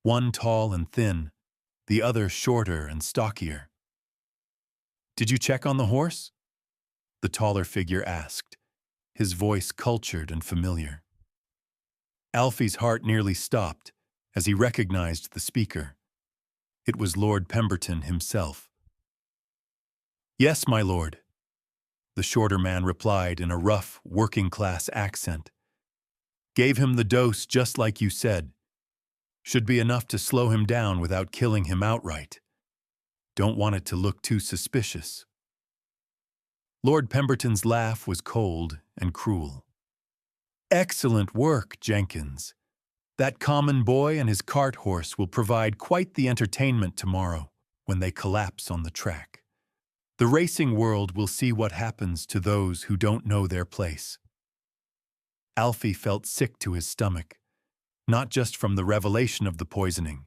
one tall and thin, the other shorter and stockier. "Did you check on the horse?" the taller figure asked, his voice cultured and familiar. Alfie's heart nearly stopped as he recognized the speaker. It was Lord Pemberton himself. "Yes, my lord," the shorter man replied in a rough, working-class accent. "Gave him the dose just like you said. Should be enough to slow him down without killing him outright. Don't want it to look too suspicious." Lord Pemberton's laugh was cold and cruel. "Excellent work, Jenkins. That common boy and his cart horse will provide quite the entertainment tomorrow when they collapse on the track. The racing world will see what happens to those who don't know their place." Alfie felt sick to his stomach, not just from the revelation of the poisoning,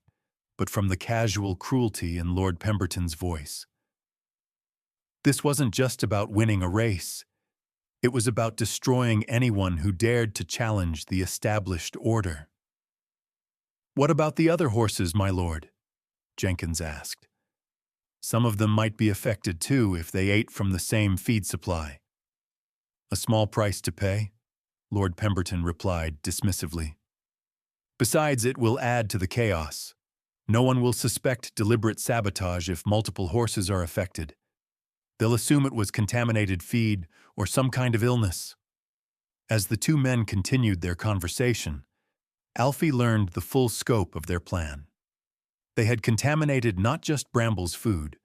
but from the casual cruelty in Lord Pemberton's voice. This wasn't just about winning a race. It was about destroying anyone who dared to challenge the established order. "What about the other horses, my lord?" Jenkins asked. "Some of them might be affected too if they ate from the same feed supply." "A small price to pay," Lord Pemberton replied dismissively. "Besides, it will add to the chaos. No one will suspect deliberate sabotage if multiple horses are affected. They'll assume it was contaminated feed or some kind of illness." As the two men continued their conversation, Alfie learned the full scope of their plan. They had contaminated not just Bramble's food,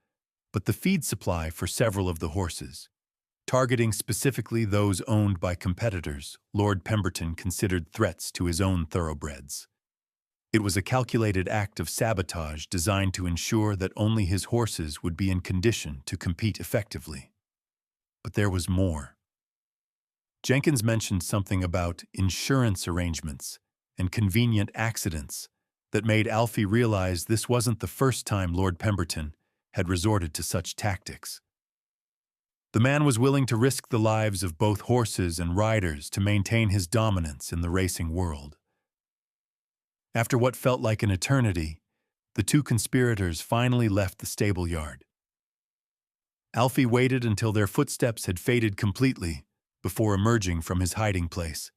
but the feed supply for several of the horses, targeting specifically those owned by competitors Lord Pemberton considered threats to his own thoroughbreds. It was a calculated act of sabotage designed to ensure that only his horses would be in condition to compete effectively. But there was more. Jenkins mentioned something about insurance arrangements and convenient accidents that made Alfie realize this wasn't the first time Lord Pemberton had resorted to such tactics. The man was willing to risk the lives of both horses and riders to maintain his dominance in the racing world. After what felt like an eternity, the two conspirators finally left the stable yard. Alfie waited until their footsteps had faded completely before emerging from his hiding place.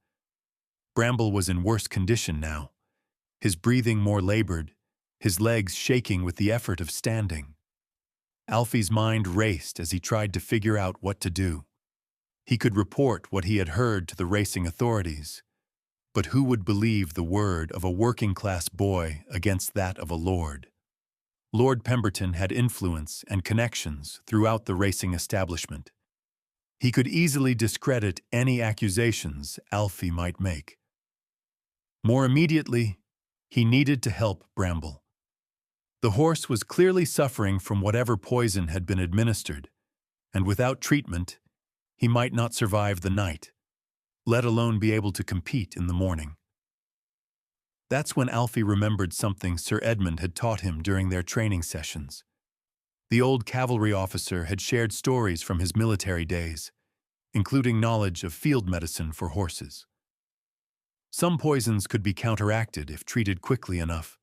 Bramble was in worse condition now, his breathing more labored, his legs shaking with the effort of standing. Alfie's mind raced as he tried to figure out what to do. He could report what he had heard to the racing authorities, but who would believe the word of a working-class boy against that of a lord? Lord Pemberton had influence and connections throughout the racing establishment. He could easily discredit any accusations Alfie might make. More immediately, he needed to help Bramble. The horse was clearly suffering from whatever poison had been administered, and without treatment, he might not survive the night, let alone be able to compete in the morning. That's when Alfie remembered something Sir Edmund had taught him during their training sessions. The old cavalry officer had shared stories from his military days, including knowledge of field medicine for horses. Some poisons could be counteracted if treated quickly enough,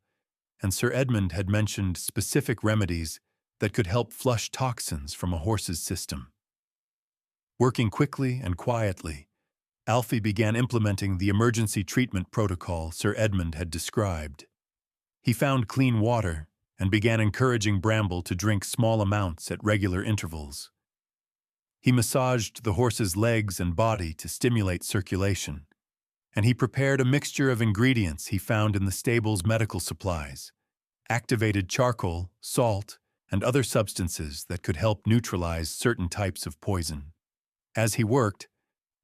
and Sir Edmund had mentioned specific remedies that could help flush toxins from a horse's system. Working quickly and quietly, Alfie began implementing the emergency treatment protocol Sir Edmund had described. He found clean water and began encouraging Bramble to drink small amounts at regular intervals. He massaged the horse's legs and body to stimulate circulation, and he prepared a mixture of ingredients he found in the stable's medical supplies, activated charcoal, salt, and other substances that could help neutralize certain types of poison. As he worked,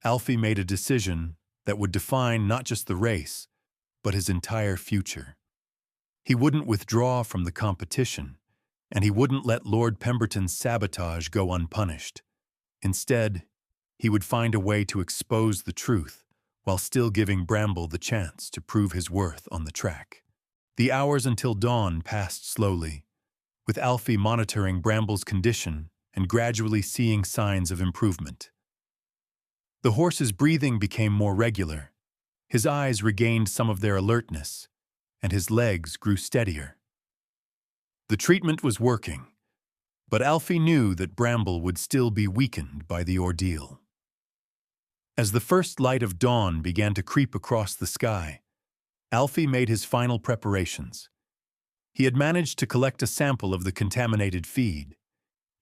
Alfie made a decision that would define not just the race, but his entire future. He wouldn't withdraw from the competition, and he wouldn't let Lord Pemberton's sabotage go unpunished. Instead, he would find a way to expose the truth while still giving Bramble the chance to prove his worth on the track. The hours until dawn passed slowly, with Alfie monitoring Bramble's condition and gradually seeing signs of improvement. The horse's breathing became more regular, his eyes regained some of their alertness, and his legs grew steadier. The treatment was working, but Alfie knew that Bramble would still be weakened by the ordeal. As the first light of dawn began to creep across the sky, Alfie made his final preparations. He had managed to collect a sample of the contaminated feed,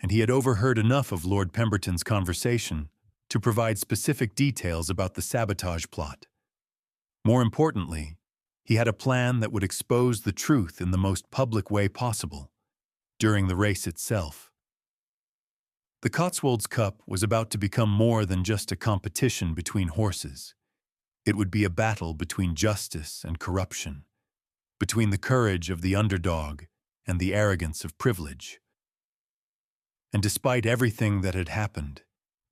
and he had overheard enough of Lord Pemberton's conversation to provide specific details about the sabotage plot. More importantly, he had a plan that would expose the truth in the most public way possible, during the race itself. The Cotswolds Cup was about to become more than just a competition between horses. It would be a battle between justice and corruption, between the courage of the underdog and the arrogance of privilege. And despite everything that had happened,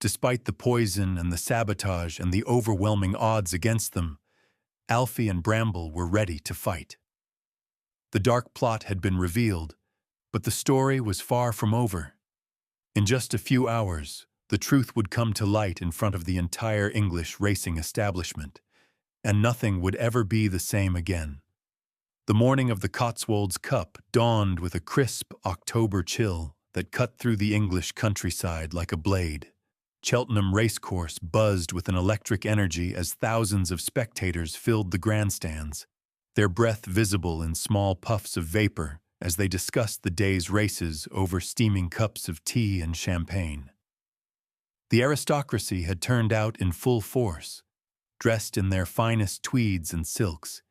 despite the poison and the sabotage and the overwhelming odds against them, Alfie and Bramble were ready to fight. The dark plot had been revealed, but the story was far from over. In just a few hours, the truth would come to light in front of the entire English racing establishment, and nothing would ever be the same again. The morning of the Cotswolds Cup dawned with a crisp October chill that cut through the English countryside like a blade. Cheltenham racecourse buzzed with an electric energy as thousands of spectators filled the grandstands, their breath visible in small puffs of vapor as they discussed the day's races over steaming cups of tea and champagne. The aristocracy had turned out in full force, dressed in their finest tweeds and silks,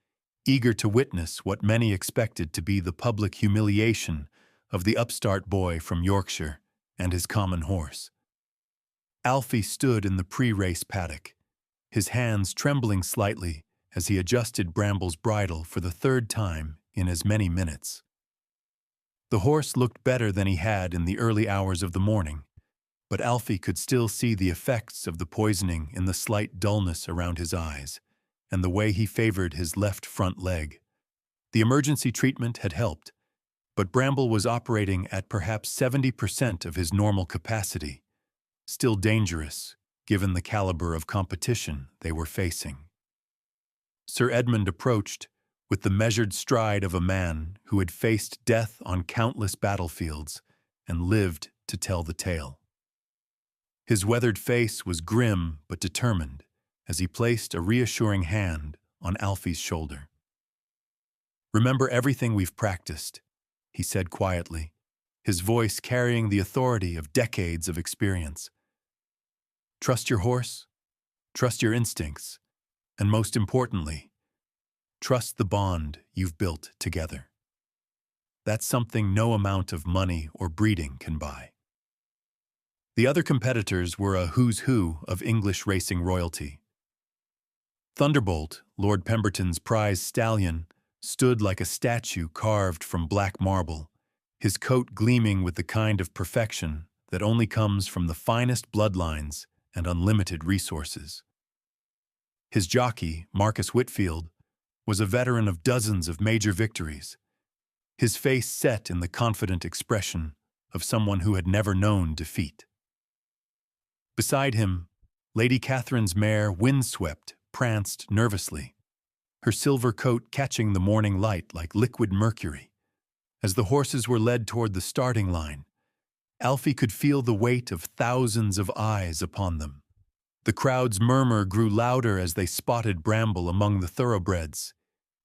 eager to witness what many expected to be the public humiliation of the upstart boy from Yorkshire and his common horse. Alfie stood in the pre-race paddock, his hands trembling slightly as he adjusted Bramble's bridle for the third time in as many minutes. The horse looked better than he had in the early hours of the morning, but Alfie could still see the effects of the poisoning in the slight dullness around his eyes and the way he favored his left front leg. The emergency treatment had helped, but Bramble was operating at perhaps 70% of his normal capacity, still dangerous given the caliber of competition they were facing. Sir Edmund approached with the measured stride of a man who had faced death on countless battlefields and lived to tell the tale. His weathered face was grim but determined as he placed a reassuring hand on Alfie's shoulder. Remember everything we've practiced, he said quietly, his voice carrying the authority of decades of experience. Trust your horse, trust your instincts, and most importantly, trust the bond you've built together. That's something no amount of money or breeding can buy. The other competitors were a who's who of English racing royalty. Thunderbolt, Lord Pemberton's prize stallion, stood like a statue carved from black marble, his coat gleaming with the kind of perfection that only comes from the finest bloodlines and unlimited resources. His jockey, Marcus Whitfield, was a veteran of dozens of major victories, his face set in the confident expression of someone who had never known defeat. Beside him, Lady Catherine's mare, Windswept, pranced nervously, her silver coat catching the morning light like liquid mercury. As the horses were led toward the starting line, Alfie could feel the weight of thousands of eyes upon them. The crowd's murmur grew louder as they spotted Bramble among the thoroughbreds,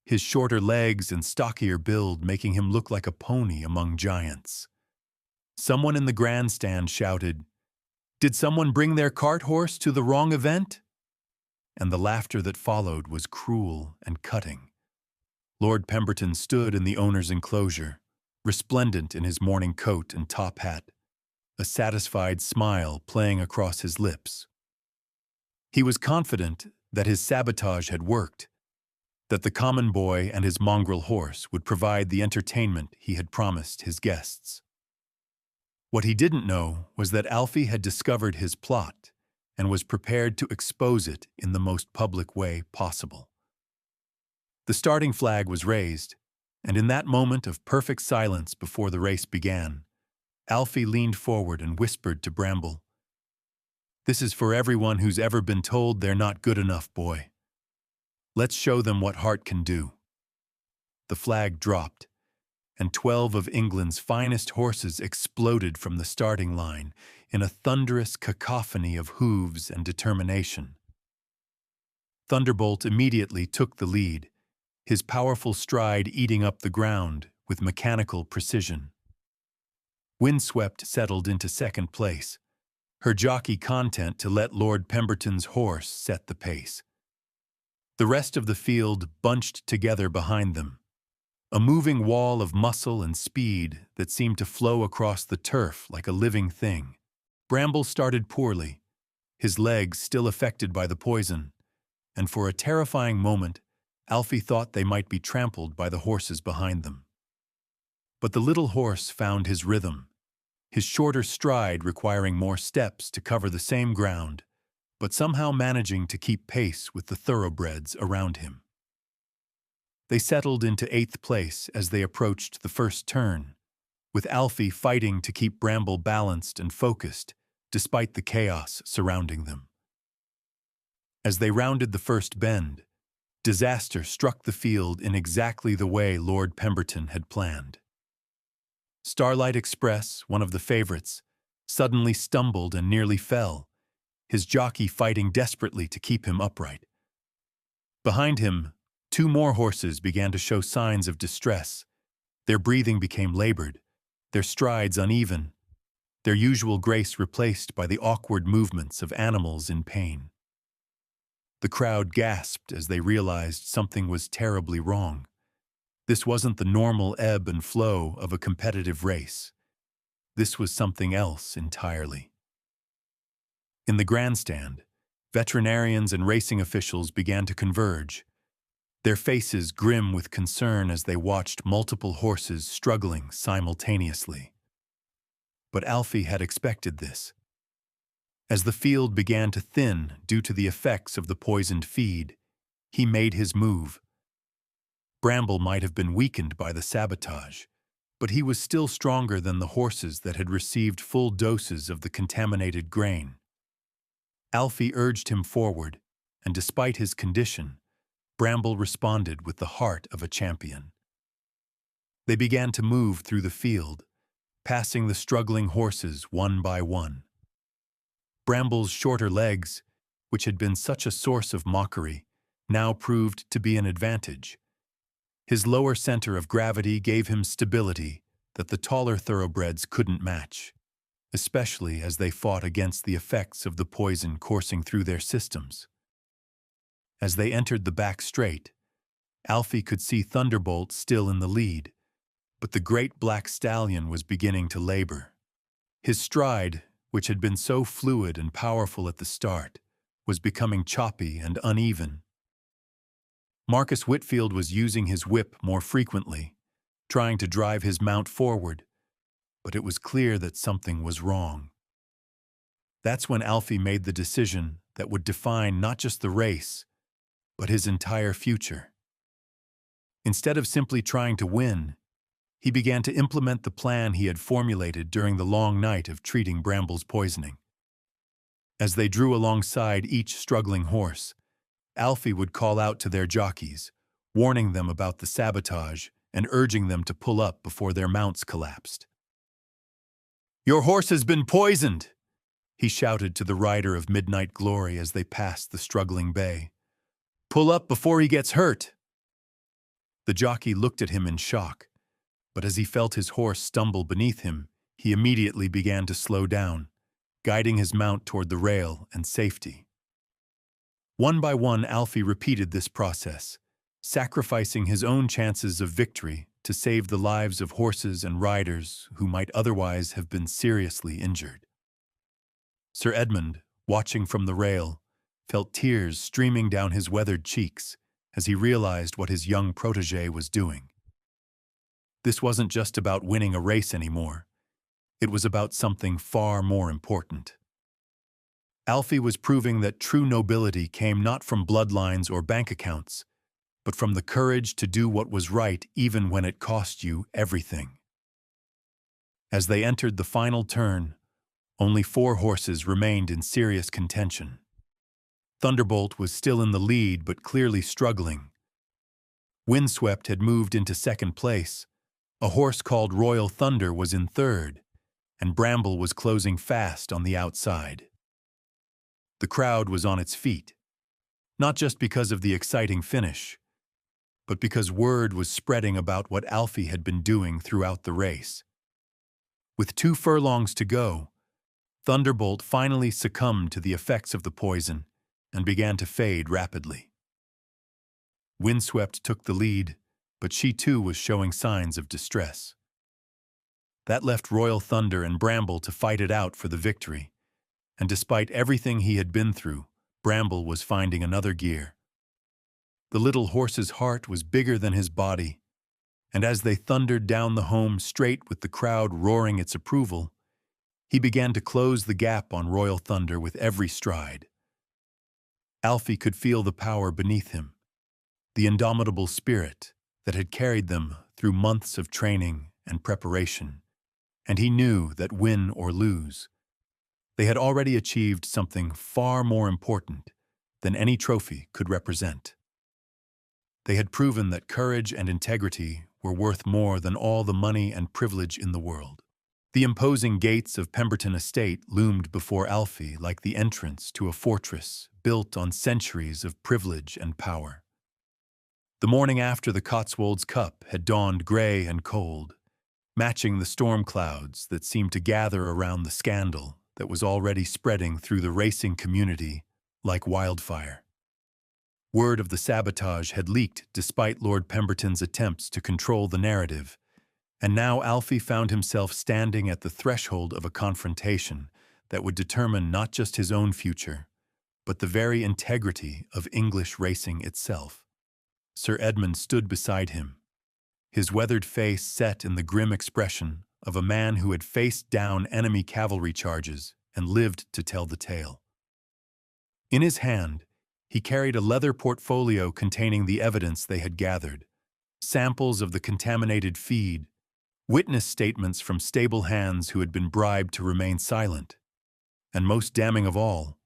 his shorter legs and stockier build making him look like a pony among giants. Someone in the grandstand shouted, "Did someone bring their cart horse to the wrong event?" And the laughter that followed was cruel and cutting. Lord Pemberton stood in the owner's enclosure, resplendent in his morning coat and top hat, a satisfied smile playing across his lips. He was confident that his sabotage had worked, that the common boy and his mongrel horse would provide the entertainment he had promised his guests. What he didn't know was that Alfie had discovered his plot and was prepared to expose it in the most public way possible. The starting flag was raised, and in that moment of perfect silence before the race began, Alfie leaned forward and whispered to Bramble, "This is for everyone who's ever been told they're not good enough, boy. Let's show them what heart can do." The flag dropped, and 12 of England's finest horses exploded from the starting line in a thunderous cacophony of hooves and determination. Thunderbolt immediately took the lead, his powerful stride eating up the ground with mechanical precision. Windswept settled into second place, her jockey content to let Lord Pemberton's horse set the pace. The rest of the field bunched together behind them, a moving wall of muscle and speed that seemed to flow across the turf like a living thing. Bramble started poorly, his legs still affected by the poison, and for a terrifying moment, Alfie thought they might be trampled by the horses behind them. But the little horse found his rhythm, his shorter stride requiring more steps to cover the same ground, but somehow managing to keep pace with the thoroughbreds around him. They settled into 8th place as they approached the first turn, with Alfie fighting to keep Bramble balanced and focused, despite the chaos surrounding them. As they rounded the first bend, disaster struck the field in exactly the way Lord Pemberton had planned. Starlight Express, one of the favorites, suddenly stumbled and nearly fell, his jockey fighting desperately to keep him upright. Behind him, 2 more horses began to show signs of distress. Their breathing became labored, their strides uneven, their usual grace replaced by the awkward movements of animals in pain. The crowd gasped as they realized something was terribly wrong. This wasn't the normal ebb and flow of a competitive race. This was something else entirely. In the grandstand, veterinarians and racing officials began to converge, their faces grim with concern as they watched multiple horses struggling simultaneously. But Alfie had expected this. As the field began to thin due to the effects of the poisoned feed, he made his move. Bramble might have been weakened by the sabotage, but he was still stronger than the horses that had received full doses of the contaminated grain. Alfie urged him forward, and despite his condition, Bramble responded with the heart of a champion. They began to move through the field, passing the struggling horses one by one. Bramble's shorter legs, which had been such a source of mockery, now proved to be an advantage. His lower center of gravity gave him stability that the taller thoroughbreds couldn't match, especially as they fought against the effects of the poison coursing through their systems. As they entered the back straight, Alfie could see Thunderbolt still in the lead, but the great black stallion was beginning to labor. His stride, which had been so fluid and powerful at the start, was becoming choppy and uneven. Marcus Whitfield was using his whip more frequently, trying to drive his mount forward, but it was clear that something was wrong. That's when Alfie made the decision that would define not just the race, but his entire future. Instead of simply trying to win, he began to implement the plan he had formulated during the long night of treating Bramble's poisoning. As they drew alongside each struggling horse, Alfie would call out to their jockeys, warning them about the sabotage and urging them to pull up before their mounts collapsed. "Your horse has been poisoned!" he shouted to the rider of Midnight Glory as they passed the struggling bay. "Pull up before he gets hurt!" The jockey looked at him in shock, but as he felt his horse stumble beneath him, he immediately began to slow down, guiding his mount toward the rail and safety. One by one, Alfie repeated this process, sacrificing his own chances of victory to save the lives of horses and riders who might otherwise have been seriously injured. Sir Edmund, watching from the rail, felt tears streaming down his weathered cheeks as he realized what his young protégé was doing. This wasn't just about winning a race anymore. It was about something far more important. Alfie was proving that true nobility came not from bloodlines or bank accounts, but from the courage to do what was right even when it cost you everything. As they entered the final turn, only 4 horses remained in serious contention. Thunderbolt was still in the lead but clearly struggling. Windswept had moved into second place, a horse called Royal Thunder was in third, and Bramble was closing fast on the outside. The crowd was on its feet, not just because of the exciting finish, but because word was spreading about what Alfie had been doing throughout the race. With 2 furlongs to go, Thunderbolt finally succumbed to the effects of the poison and began to fade rapidly. Windswept took the lead, but she too was showing signs of distress. That left Royal Thunder and Bramble to fight it out for the victory, and despite everything he had been through, Bramble was finding another gear. The little horse's heart was bigger than his body, and as they thundered down the home straight with the crowd roaring its approval, he began to close the gap on Royal Thunder with every stride. Alfie could feel the power beneath him, the indomitable spirit that had carried them through months of training and preparation, and he knew that win or lose, they had already achieved something far more important than any trophy could represent. They had proven that courage and integrity were worth more than all the money and privilege in the world. The imposing gates of Pemberton Estate loomed before Alfie like the entrance to a fortress built on centuries of privilege and power. The morning after the Cotswolds Cup had dawned gray and cold, matching the storm clouds that seemed to gather around the scandal that was already spreading through the racing community like wildfire. Word of the sabotage had leaked despite Lord Pemberton's attempts to control the narrative, and now Alfie found himself standing at the threshold of a confrontation that would determine not just his own future, but the very integrity of English racing itself. Sir Edmund stood beside him, his weathered face set in the grim expression of a man who had faced down enemy cavalry charges and lived to tell the tale. In his hand, he carried a leather portfolio containing the evidence they had gathered, samples of the contaminated feed, witness statements from stable hands who had been bribed to remain silent, and most damning of all,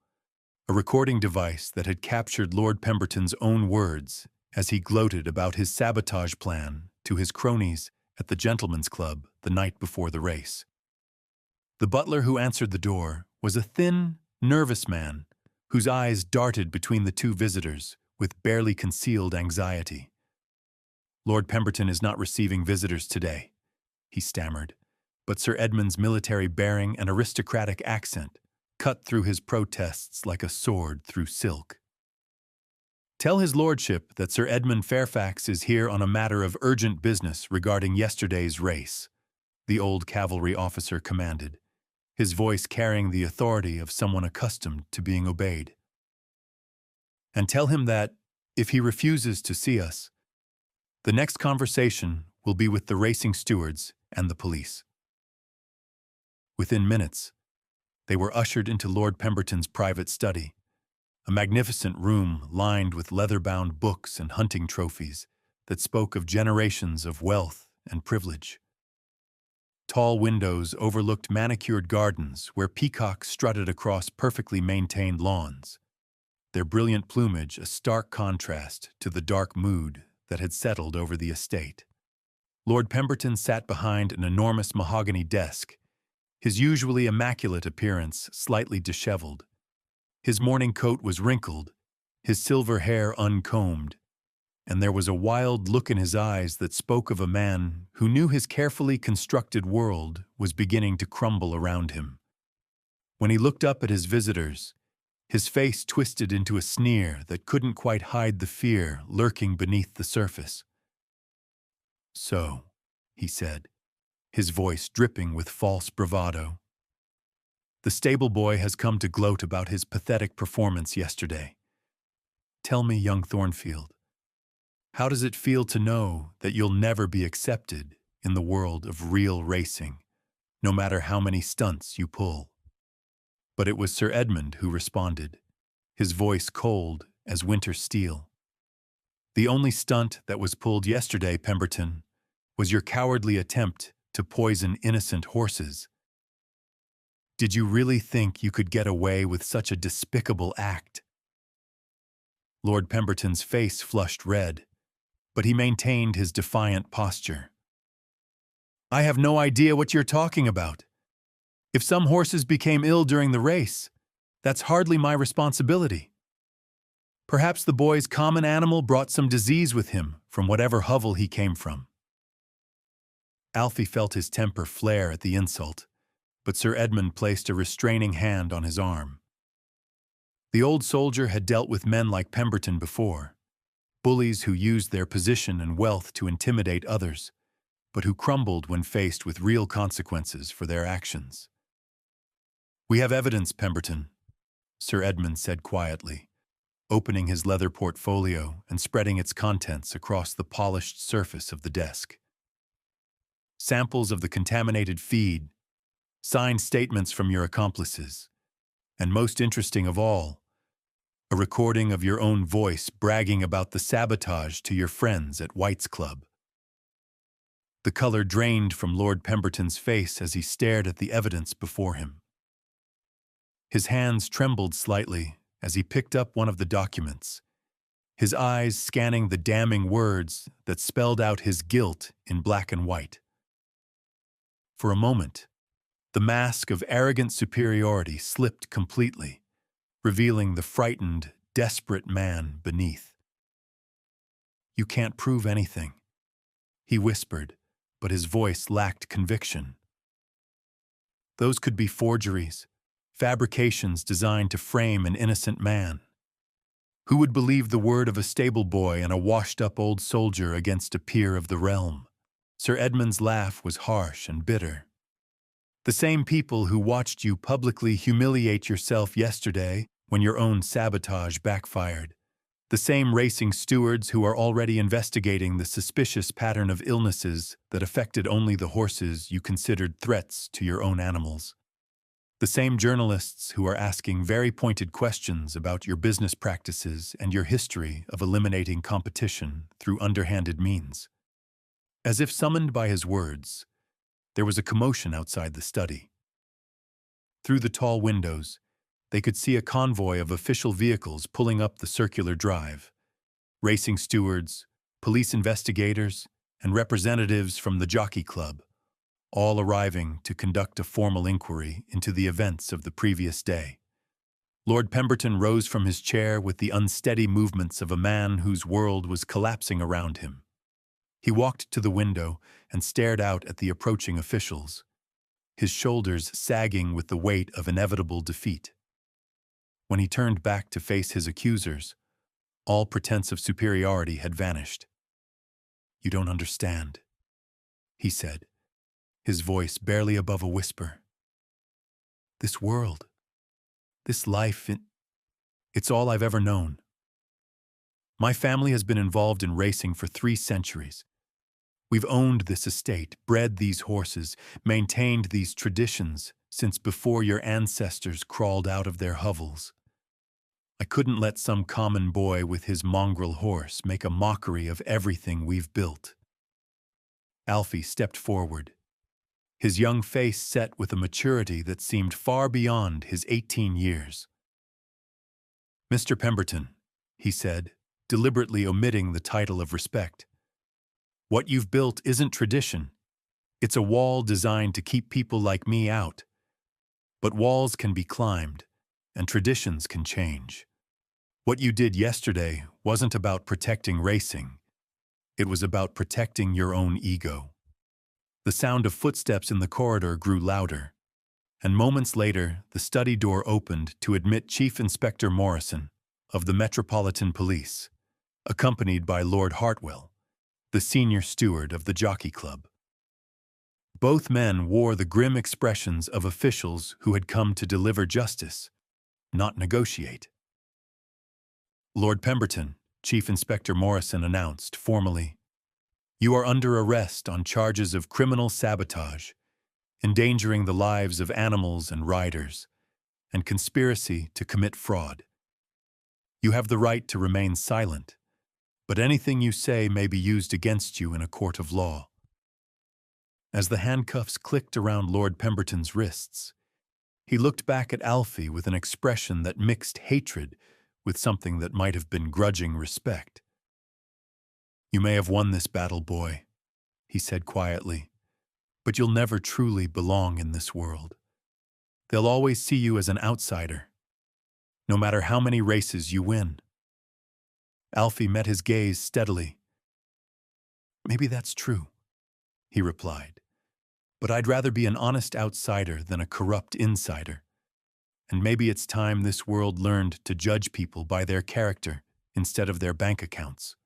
a recording device that had captured Lord Pemberton's own words as he gloated about his sabotage plan to his cronies at the Gentlemen's Club the night before the race. The butler who answered the door was a thin, nervous man whose eyes darted between the 2 visitors with barely concealed anxiety. Lord Pemberton is not receiving visitors today, he stammered, but Sir Edmund's military bearing and aristocratic accent cut through his protests like a sword through silk. Tell his lordship that Sir Edmund Fairfax is here on a matter of urgent business regarding yesterday's race, the old cavalry officer commanded, his voice carrying the authority of someone accustomed to being obeyed. And tell him that, if he refuses to see us, the next conversation will be with the racing stewards and the police. Within minutes, they were ushered into Lord Pemberton's private study, a magnificent room lined with leather-bound books and hunting trophies that spoke of generations of wealth and privilege. Tall windows overlooked manicured gardens where peacocks strutted across perfectly maintained lawns, their brilliant plumage a stark contrast to the dark mood that had settled over the estate. Lord Pemberton sat behind an enormous mahogany desk, his usually immaculate appearance slightly disheveled. His morning coat was wrinkled, his silver hair uncombed, and there was a wild look in his eyes that spoke of a man who knew his carefully constructed world was beginning to crumble around him. When he looked up at his visitors, his face twisted into a sneer that couldn't quite hide the fear lurking beneath the surface. "So," he said, his voice dripping with false bravado, "the stable boy has come to gloat about his pathetic performance yesterday. Tell me, young Thornfield, how does it feel to know that you'll never be accepted in the world of real racing, no matter how many stunts you pull?" But it was Sir Edmund who responded, his voice cold as winter steel. "The only stunt that was pulled yesterday, Pemberton, was your cowardly attempt to poison innocent horses. Did you really think you could get away with such a despicable act?" Lord Pemberton's face flushed red, but he maintained his defiant posture. "I have no idea what you're talking about. If some horses became ill during the race, that's hardly my responsibility. Perhaps the boy's common animal brought some disease with him from whatever hovel he came from." Alfie felt his temper flare at the insult, but Sir Edmund placed a restraining hand on his arm. The old soldier had dealt with men like Pemberton before, bullies who used their position and wealth to intimidate others, but who crumbled when faced with real consequences for their actions. "We have evidence, Pemberton," Sir Edmund said quietly, opening his leather portfolio and spreading its contents across the polished surface of the desk. "Samples of the contaminated feed, signed statements from your accomplices, and most interesting of all, a recording of your own voice bragging about the sabotage to your friends at White's Club." The color drained from Lord Pemberton's face as he stared at the evidence before him. His hands trembled slightly as he picked up one of the documents, his eyes scanning the damning words that spelled out his guilt in black and white. For a moment, the mask of arrogant superiority slipped completely, revealing the frightened, desperate man beneath. "You can't prove anything," he whispered, but his voice lacked conviction. "Those could be forgeries, fabrications designed to frame an innocent man. Who would believe the word of a stable boy and a washed-up old soldier against a peer of the realm?" Sir Edmund's laugh was harsh and bitter. "The same people who watched you publicly humiliate yourself yesterday when your own sabotage backfired. The same racing stewards who are already investigating the suspicious pattern of illnesses that affected only the horses you considered threats to your own animals. The same journalists who are asking very pointed questions about your business practices and your history of eliminating competition through underhanded means." As if summoned by his words, there was a commotion outside the study. Through the tall windows, they could see a convoy of official vehicles pulling up the circular drive. Racing stewards, police investigators, and representatives from the Jockey Club, all arriving to conduct a formal inquiry into the events of the previous day. Lord Pemberton rose from his chair with the unsteady movements of a man whose world was collapsing around him. He walked to the window and stared out at the approaching officials, his shoulders sagging with the weight of inevitable defeat. When he turned back to face his accusers, all pretense of superiority had vanished. "You don't understand," he said, his voice barely above a whisper. "This world, this life, it's all I've ever known. My family has been involved in racing for 3 centuries. We've owned this estate, bred these horses, maintained these traditions since before your ancestors crawled out of their hovels. I couldn't let some common boy with his mongrel horse make a mockery of everything we've built." Alfie stepped forward, his young face set with a maturity that seemed far beyond his 18 years. "Mr. Pemberton," he said, deliberately omitting the title of respect, "what you've built isn't tradition. It's a wall designed to keep people like me out. But walls can be climbed, and traditions can change. What you did yesterday wasn't about protecting racing. It was about protecting your own ego." The sound of footsteps in the corridor grew louder, and moments later the study door opened to admit Chief Inspector Morrison of the Metropolitan Police, accompanied by Lord Hartwell, the senior steward of the Jockey Club. Both men wore the grim expressions of officials who had come to deliver justice, not negotiate. "Lord Pemberton," Chief Inspector Morrison announced formally, "you are under arrest on charges of criminal sabotage, endangering the lives of animals and riders, and conspiracy to commit fraud. You have the right to remain silent, but anything you say may be used against you in a court of law." As the handcuffs clicked around Lord Pemberton's wrists, he looked back at Alfie with an expression that mixed hatred with something that might have been grudging respect. "You may have won this battle, boy," he said quietly, "but you'll never truly belong in this world. They'll always see you as an outsider, no matter how many races you win." Alfie met his gaze steadily. "Maybe that's true," he replied, "but I'd rather be an honest outsider than a corrupt insider. And maybe it's time this world learned to judge people by their character instead of their bank accounts."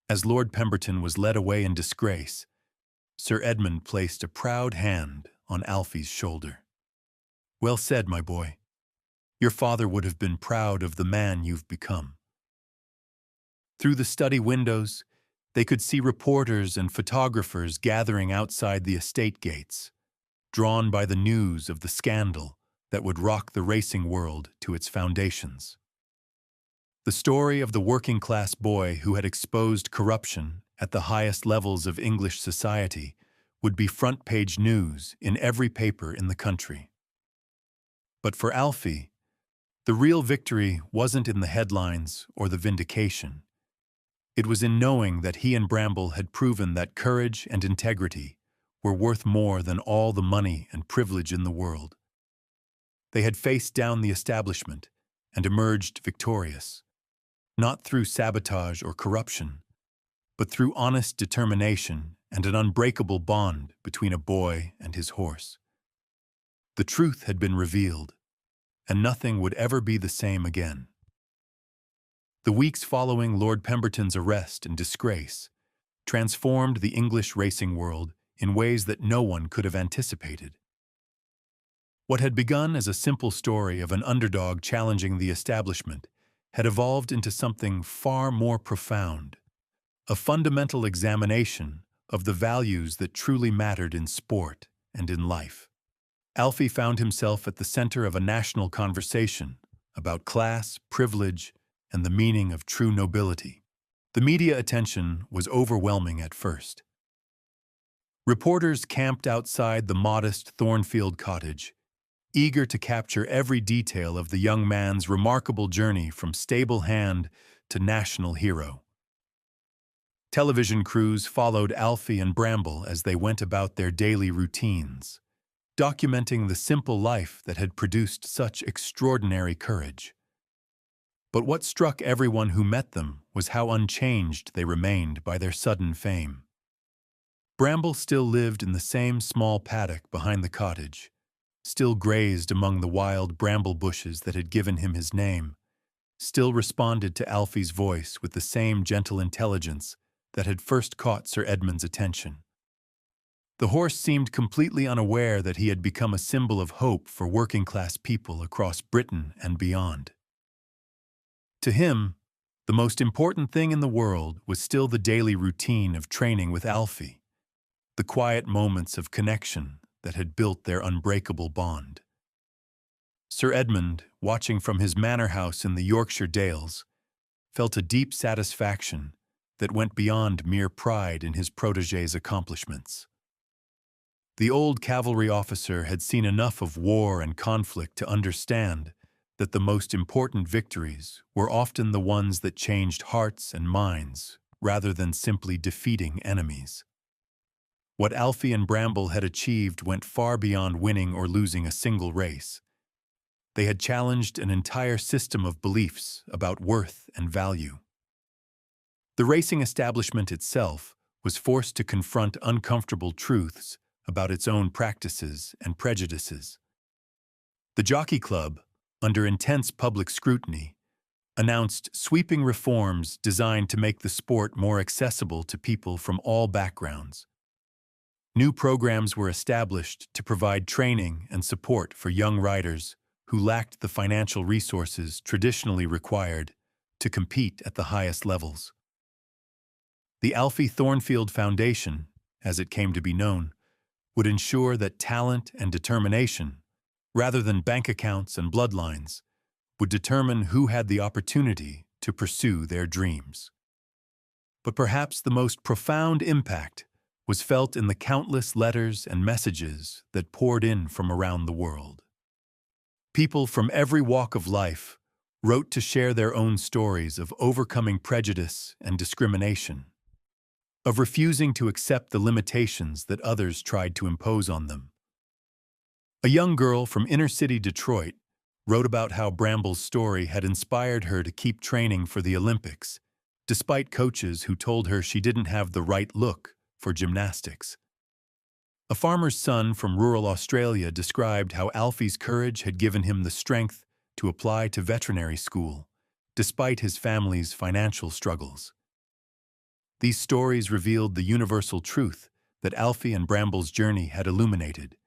As Lord Pemberton was led away in disgrace, Sir Edmund placed a proud hand on Alfie's shoulder. "Well said, my boy. Your father would have been proud of the man you've become." Through the study windows, they could see reporters and photographers gathering outside the estate gates, drawn by the news of the scandal that would rock the racing world to its foundations. The story of the working-class boy who had exposed corruption at the highest levels of English society would be front-page news in every paper in the country. But for Alfie, the real victory wasn't in the headlines or the vindication. It was in knowing that he and Bramble had proven that courage and integrity were worth more than all the money and privilege in the world. They had faced down the establishment and emerged victorious, not through sabotage or corruption, but through honest determination and an unbreakable bond between a boy and his horse. The truth had been revealed, and nothing would ever be the same again. The weeks following Lord Pemberton's arrest and disgrace transformed the English racing world in ways that no one could have anticipated. What had begun as a simple story of an underdog challenging the establishment had evolved into something far more profound, a fundamental examination of the values that truly mattered in sport and in life. Alfie found himself at the center of a national conversation about class, privilege, and the meaning of true nobility. The media attention was overwhelming at first. Reporters camped outside the modest Thornfield cottage, eager to capture every detail of the young man's remarkable journey from stable hand to national hero. Television crews followed Alfie and Bramble as they went about their daily routines, documenting the simple life that had produced such extraordinary courage. But what struck everyone who met them was how unchanged they remained by their sudden fame. Bramble still lived in the same small paddock behind the cottage, still grazed among the wild bramble bushes that had given him his name, still responded to Alfie's voice with the same gentle intelligence that had first caught Sir Edmund's attention. The horse seemed completely unaware that he had become a symbol of hope for working-class people across Britain and beyond. To him, the most important thing in the world was still the daily routine of training with Alfie, the quiet moments of connection that had built their unbreakable bond. Sir Edmund, watching from his manor house in the Yorkshire Dales, felt a deep satisfaction that went beyond mere pride in his protégé's accomplishments. The old cavalry officer had seen enough of war and conflict to understand that the most important victories were often the ones that changed hearts and minds rather than simply defeating enemies. What Alfie and Bramble had achieved went far beyond winning or losing a single race. They had challenged an entire system of beliefs about worth and value. The racing establishment itself was forced to confront uncomfortable truths about its own practices and prejudices. The Jockey Club, under intense public scrutiny, announced sweeping reforms designed to make the sport more accessible to people from all backgrounds. New programs were established to provide training and support for young riders who lacked the financial resources traditionally required to compete at the highest levels. The Alfie Thornfield Foundation, as it came to be known, would ensure that talent and determination, rather than bank accounts and bloodlines, would determine who had the opportunity to pursue their dreams. But perhaps the most profound impact was felt in the countless letters and messages that poured in from around the world. People from every walk of life wrote to share their own stories of overcoming prejudice and discrimination, of refusing to accept the limitations that others tried to impose on them. A young girl from inner-city Detroit wrote about how Bramble's story had inspired her to keep training for the Olympics, despite coaches who told her she didn't have the right look for gymnastics. A farmer's son from rural Australia described how Alfie's courage had given him the strength to apply to veterinary school, despite his family's financial struggles. These stories revealed the universal truth that Alfie and Bramble's journey had illuminated,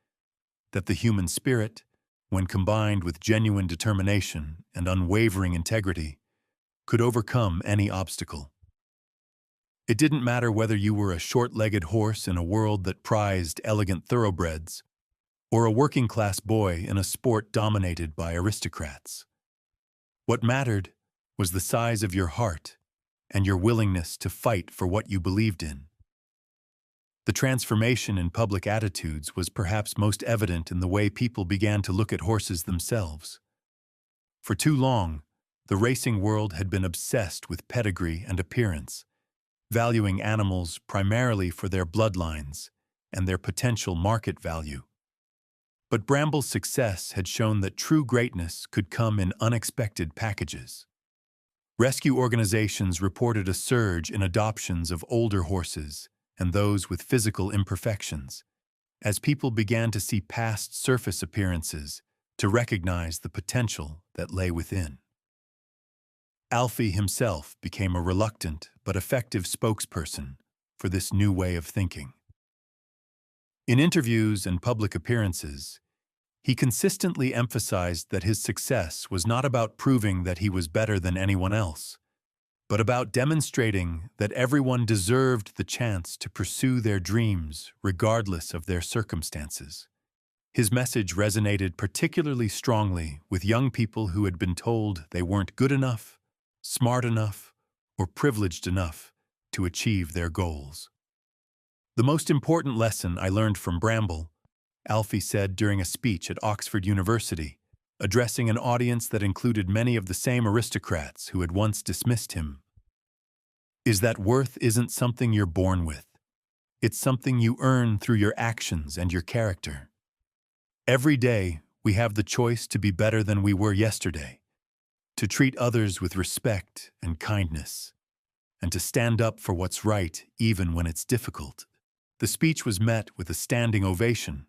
that the human spirit, when combined with genuine determination and unwavering integrity, could overcome any obstacle. It didn't matter whether you were a short-legged horse in a world that prized elegant thoroughbreds, or a working-class boy in a sport dominated by aristocrats. What mattered was the size of your heart and your willingness to fight for what you believed in. The transformation in public attitudes was perhaps most evident in the way people began to look at horses themselves. For too long, the racing world had been obsessed with pedigree and appearance, valuing animals primarily for their bloodlines and their potential market value. But Bramble's success had shown that true greatness could come in unexpected packages. Rescue organizations reported a surge in adoptions of older horses and those with physical imperfections, as people began to see past surface appearances to recognize the potential that lay within. Alfie himself became a reluctant but effective spokesperson for this new way of thinking. In interviews and public appearances, he consistently emphasized that his success was not about proving that he was better than anyone else, but about demonstrating that everyone deserved the chance to pursue their dreams regardless of their circumstances. His message resonated particularly strongly with young people who had been told they weren't good enough, smart enough, or privileged enough to achieve their goals. The most important lesson I learned from Bramble, Alfie said during a speech at Oxford University, addressing an audience that included many of the same aristocrats who had once dismissed him, is that worth isn't something you're born with. It's something you earn through your actions and your character. Every day, we have the choice to be better than we were yesterday, to treat others with respect and kindness, and to stand up for what's right even when it's difficult. The speech was met with a standing ovation,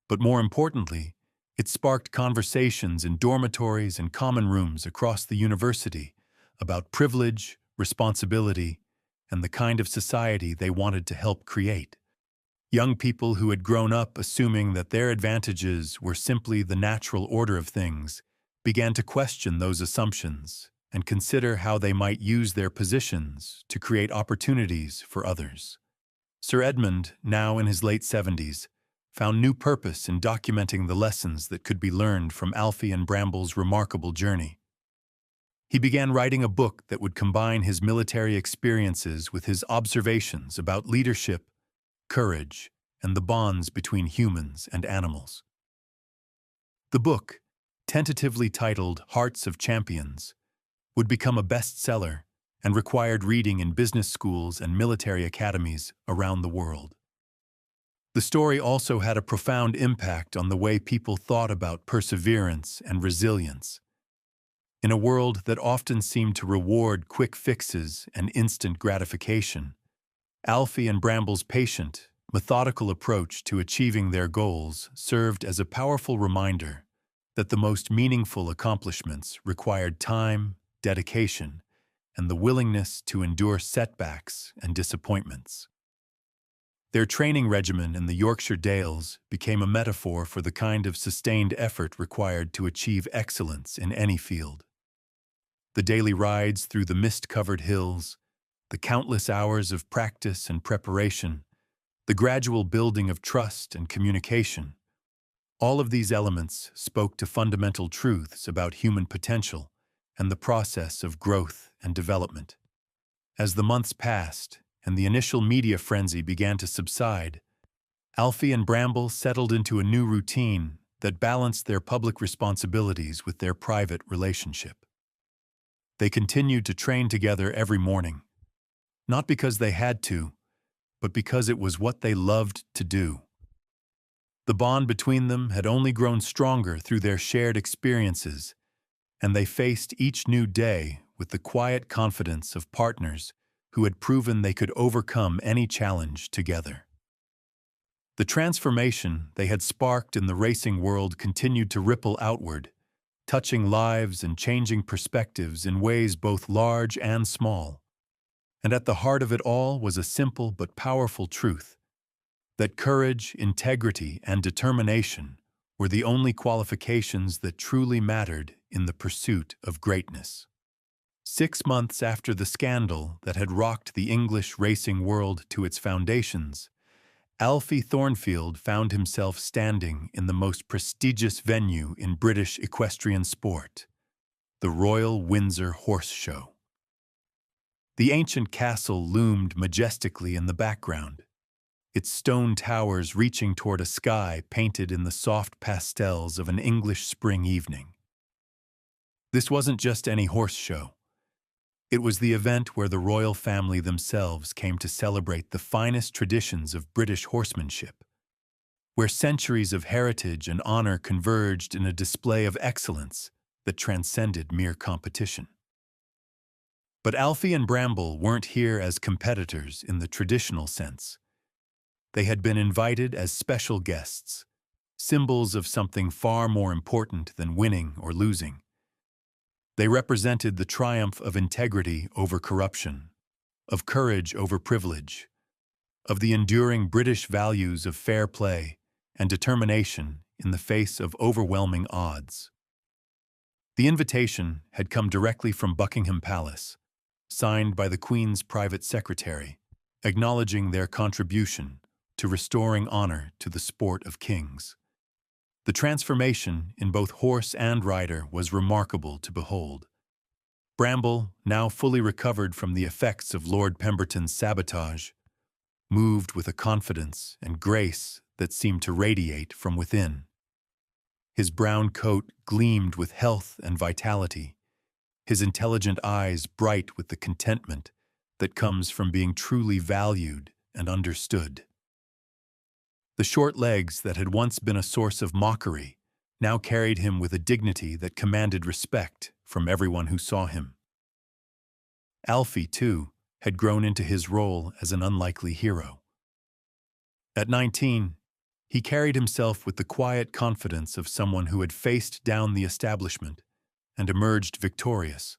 but more importantly, it sparked conversations in dormitories and common rooms across the university about privilege, responsibility, and the kind of society they wanted to help create. Young people who had grown up assuming that their advantages were simply the natural order of things began to question those assumptions and consider how they might use their positions to create opportunities for others. Sir Edmund, now in his late 70s, found new purpose in documenting the lessons that could be learned from Alfie and Bramble's remarkable journey. He began writing a book that would combine his military experiences with his observations about leadership, courage, and the bonds between humans and animals. The book, tentatively titled Hearts of Champions, would become a bestseller and required reading in business schools and military academies around the world. The story also had a profound impact on the way people thought about perseverance and resilience. In a world that often seemed to reward quick fixes and instant gratification, Alfie and Bramble's patient, methodical approach to achieving their goals served as a powerful reminder that the most meaningful accomplishments required time, dedication, and the willingness to endure setbacks and disappointments. Their training regimen in the Yorkshire Dales became a metaphor for the kind of sustained effort required to achieve excellence in any field. The daily rides through the mist-covered hills, the countless hours of practice and preparation, the gradual building of trust and communication, all of these elements spoke to fundamental truths about human potential and the process of growth and development. As the months passed and the initial media frenzy began to subside, Alfie and Bramble settled into a new routine that balanced their public responsibilities with their private relationship. They continued to train together every morning, not because they had to, but because it was what they loved to do. The bond between them had only grown stronger through their shared experiences, and they faced each new day with the quiet confidence of partners who had proven they could overcome any challenge together. The transformation they had sparked in the racing world continued to ripple outward, touching lives and changing perspectives in ways both large and small. And at the heart of it all was a simple but powerful truth: that courage, integrity, and determination were the only qualifications that truly mattered in the pursuit of greatness. 6 months after the scandal that had rocked the English racing world to its foundations, Alfie Thornfield found himself standing in the most prestigious venue in British equestrian sport, the Royal Windsor Horse Show. The ancient castle loomed majestically in the background, its stone towers reaching toward a sky painted in the soft pastels of an English spring evening. This wasn't just any horse show. It was the event where the royal family themselves came to celebrate the finest traditions of British horsemanship, where centuries of heritage and honor converged in a display of excellence that transcended mere competition. But Alfie and Bramble weren't here as competitors in the traditional sense. They had been invited as special guests, symbols of something far more important than winning or losing. They represented the triumph of integrity over corruption, of courage over privilege, of the enduring British values of fair play and determination in the face of overwhelming odds. The invitation had come directly from Buckingham Palace, signed by the Queen's private secretary, acknowledging their contribution to restoring honor to the sport of kings. The transformation in both horse and rider was remarkable to behold. Bramble, now fully recovered from the effects of Lord Pemberton's sabotage, moved with a confidence and grace that seemed to radiate from within. His brown coat gleamed with health and vitality, his intelligent eyes bright with the contentment that comes from being truly valued and understood. The short legs that had once been a source of mockery now carried him with a dignity that commanded respect from everyone who saw him. Alfie, too, had grown into his role as an unlikely hero. At 19, he carried himself with the quiet confidence of someone who had faced down the establishment and emerged victorious,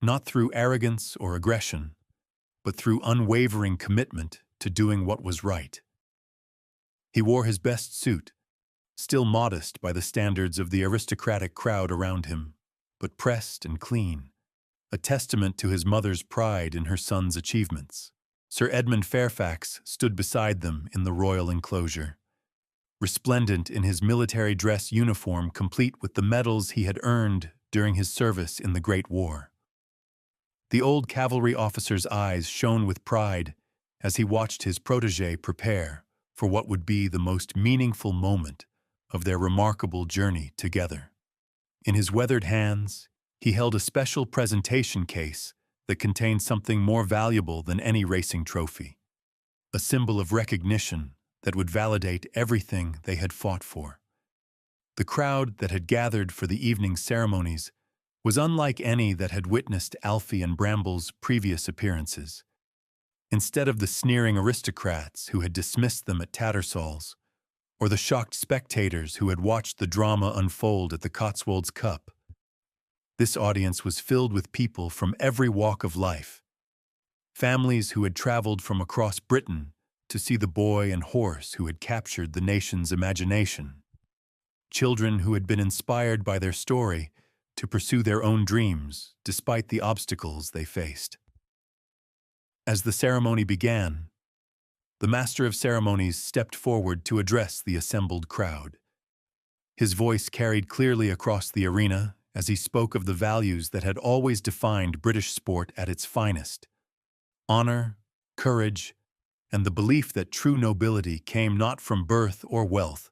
not through arrogance or aggression, but through unwavering commitment to doing what was right. He wore his best suit, still modest by the standards of the aristocratic crowd around him, but pressed and clean, a testament to his mother's pride in her son's achievements. Sir Edmund Fairfax stood beside them in the royal enclosure, resplendent in his military dress uniform complete with the medals he had earned during his service in the Great War. The old cavalry officer's eyes shone with pride as he watched his protégé prepare for what would be the most meaningful moment of their remarkable journey together. In his weathered hands, he held a special presentation case that contained something more valuable than any racing trophy, a symbol of recognition that would validate everything they had fought for. The crowd that had gathered for the evening ceremonies was unlike any that had witnessed Alfie and Bramble's previous appearances. Instead of the sneering aristocrats who had dismissed them at Tattersalls, or the shocked spectators who had watched the drama unfold at the Cotswolds Cup, this audience was filled with people from every walk of life. Families who had traveled from across Britain to see the boy and horse who had captured the nation's imagination. Children who had been inspired by their story to pursue their own dreams despite the obstacles they faced. As the ceremony began, the Master of Ceremonies stepped forward to address the assembled crowd. His voice carried clearly across the arena as he spoke of the values that had always defined British sport at its finest: honor, courage, and the belief that true nobility came not from birth or wealth,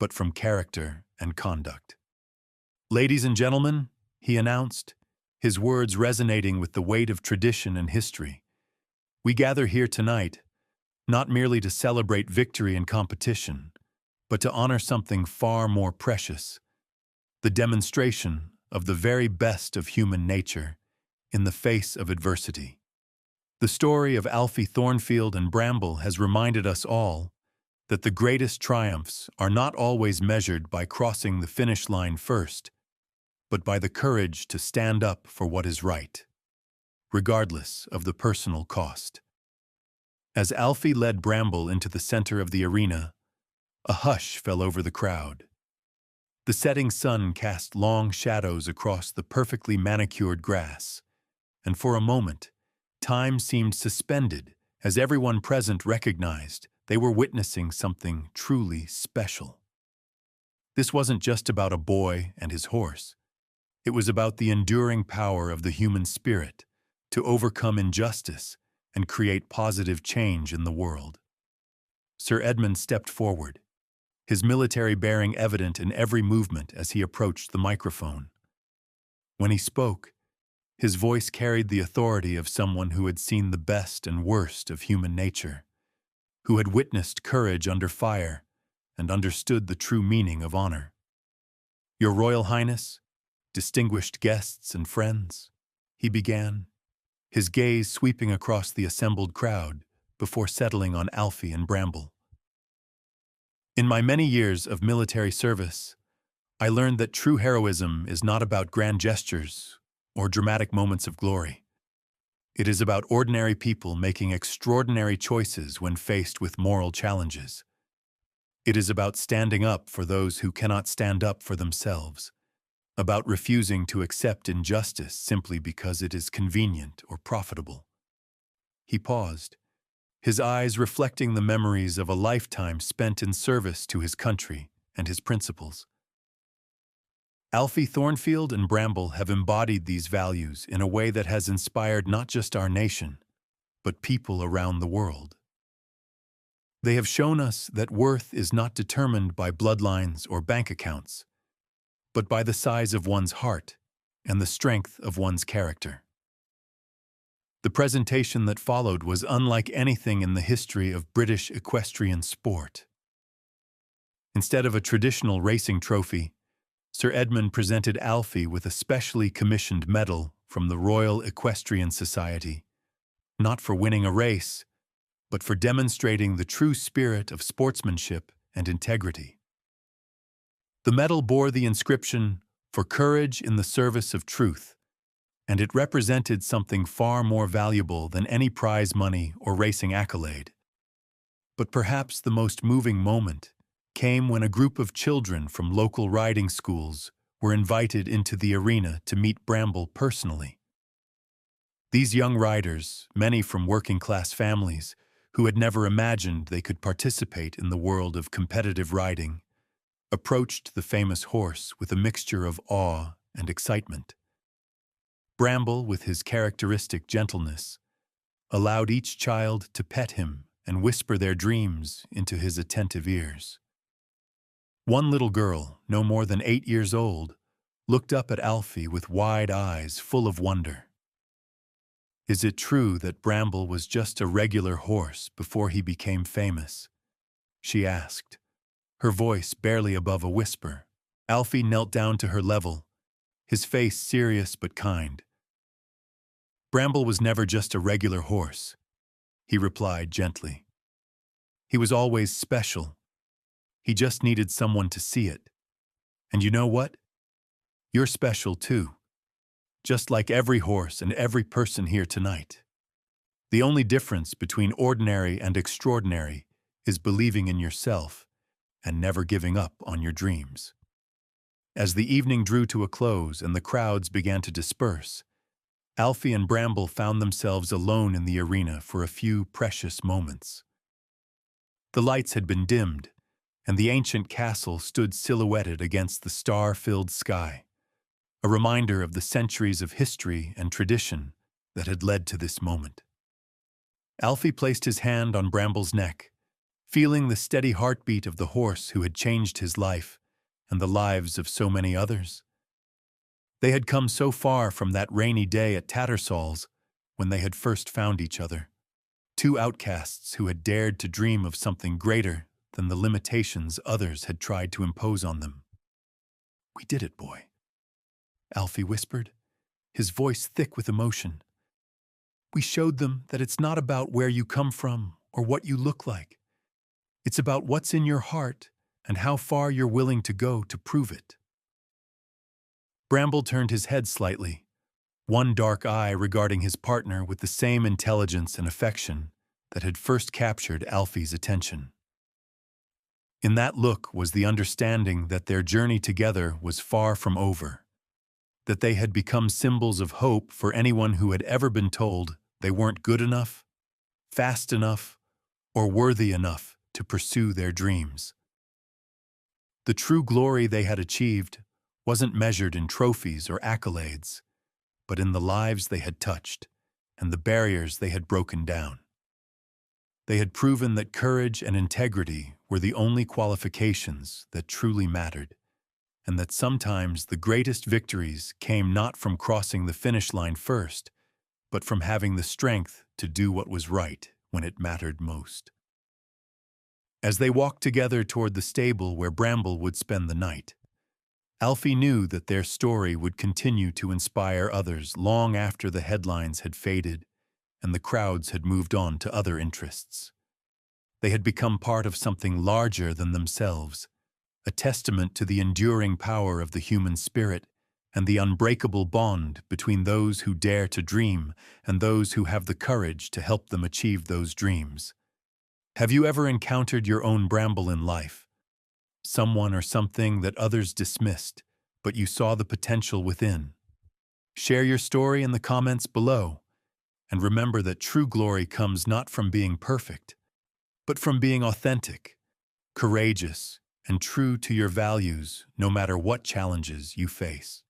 but from character and conduct. "Ladies and gentlemen," he announced, his words resonating with the weight of tradition and history, "we gather here tonight not merely to celebrate victory in competition, but to honor something far more precious, the demonstration of the very best of human nature in the face of adversity. The story of Alfie Thornfield and Bramble has reminded us all that the greatest triumphs are not always measured by crossing the finish line first, but by the courage to stand up for what is right, regardless of the personal cost." As Alfie led Bramble into the center of the arena, a hush fell over the crowd. The setting sun cast long shadows across the perfectly manicured grass, and for a moment, time seemed suspended as everyone present recognized they were witnessing something truly special. This wasn't just about a boy and his horse. It was about the enduring power of the human spirit to overcome injustice and create positive change in the world. Sir Edmund stepped forward, his military bearing evident in every movement as he approached the microphone. When he spoke, his voice carried the authority of someone who had seen the best and worst of human nature, who had witnessed courage under fire and understood the true meaning of honor. "Your Royal Highness, distinguished guests and friends," he began, his gaze sweeping across the assembled crowd before settling on Alfie and Bramble. "In my many years of military service, I learned that true heroism is not about grand gestures or dramatic moments of glory. It is about ordinary people making extraordinary choices when faced with moral challenges. It is about standing up for those who cannot stand up for themselves, about refusing to accept injustice simply because it is convenient or profitable." He paused, his eyes reflecting the memories of a lifetime spent in service to his country and his principles. Alfie Thornfield and Bramble have embodied these values in a way that has inspired not just our nation, but people around the world. They have shown us that worth is not determined by bloodlines or bank accounts, but by the size of one's heart and the strength of one's character. The presentation that followed was unlike anything in the history of British equestrian sport. Instead of a traditional racing trophy, Sir Edmund presented Alfie with a specially commissioned medal from the Royal Equestrian Society, not for winning a race, but for demonstrating the true spirit of sportsmanship and integrity. The medal bore the inscription, "For courage in the service of truth," and it represented something far more valuable than any prize money or racing accolade. But perhaps the most moving moment came when a group of children from local riding schools were invited into the arena to meet Bramble personally. These young riders, many from working-class families, who had never imagined they could participate in the world of competitive riding, approached the famous horse with a mixture of awe and excitement. Bramble, with his characteristic gentleness, allowed each child to pet him and whisper their dreams into his attentive ears. One little girl, no more than 8 years old, looked up at Alfie with wide eyes full of wonder. "Is it true that Bramble was just a regular horse before he became famous?" she asked, her voice barely above a whisper. Alfie knelt down to her level, his face serious but kind. "Bramble was never just a regular horse," he replied gently. "He was always special. He just needed someone to see it. And you know what? You're special too, just like every horse and every person here tonight. The only difference between ordinary and extraordinary is believing in yourself and never giving up on your dreams." As the evening drew to a close and the crowds began to disperse, Alfie and Bramble found themselves alone in the arena for a few precious moments. The lights had been dimmed, and the ancient castle stood silhouetted against the star-filled sky, a reminder of the centuries of history and tradition that had led to this moment. Alfie placed his hand on Bramble's neck, feeling the steady heartbeat of the horse who had changed his life and the lives of so many others. They had come so far from that rainy day at Tattersalls when they had first found each other, two outcasts who had dared to dream of something greater than the limitations others had tried to impose on them. "We did it, boy," Alfie whispered, his voice thick with emotion. "We showed them that it's not about where you come from or what you look like. It's about what's in your heart and how far you're willing to go to prove it." Bramble turned his head slightly, one dark eye regarding his partner with the same intelligence and affection that had first captured Alfie's attention. In that look was the understanding that their journey together was far from over, that they had become symbols of hope for anyone who had ever been told they weren't good enough, fast enough, or worthy enough to pursue their dreams. The true glory they had achieved wasn't measured in trophies or accolades, but in the lives they had touched and the barriers they had broken down. They had proven that courage and integrity were the only qualifications that truly mattered, and that sometimes the greatest victories came not from crossing the finish line first, but from having the strength to do what was right when it mattered most. As they walked together toward the stable where Bramble would spend the night, Alfie knew that their story would continue to inspire others long after the headlines had faded and the crowds had moved on to other interests. They had become part of something larger than themselves, a testament to the enduring power of the human spirit and the unbreakable bond between those who dare to dream and those who have the courage to help them achieve those dreams. Have you ever encountered your own Bramble in life? Someone or something that others dismissed, but you saw the potential within? Share your story in the comments below, and remember that true glory comes not from being perfect, but from being authentic, courageous, and true to your values no matter what challenges you face.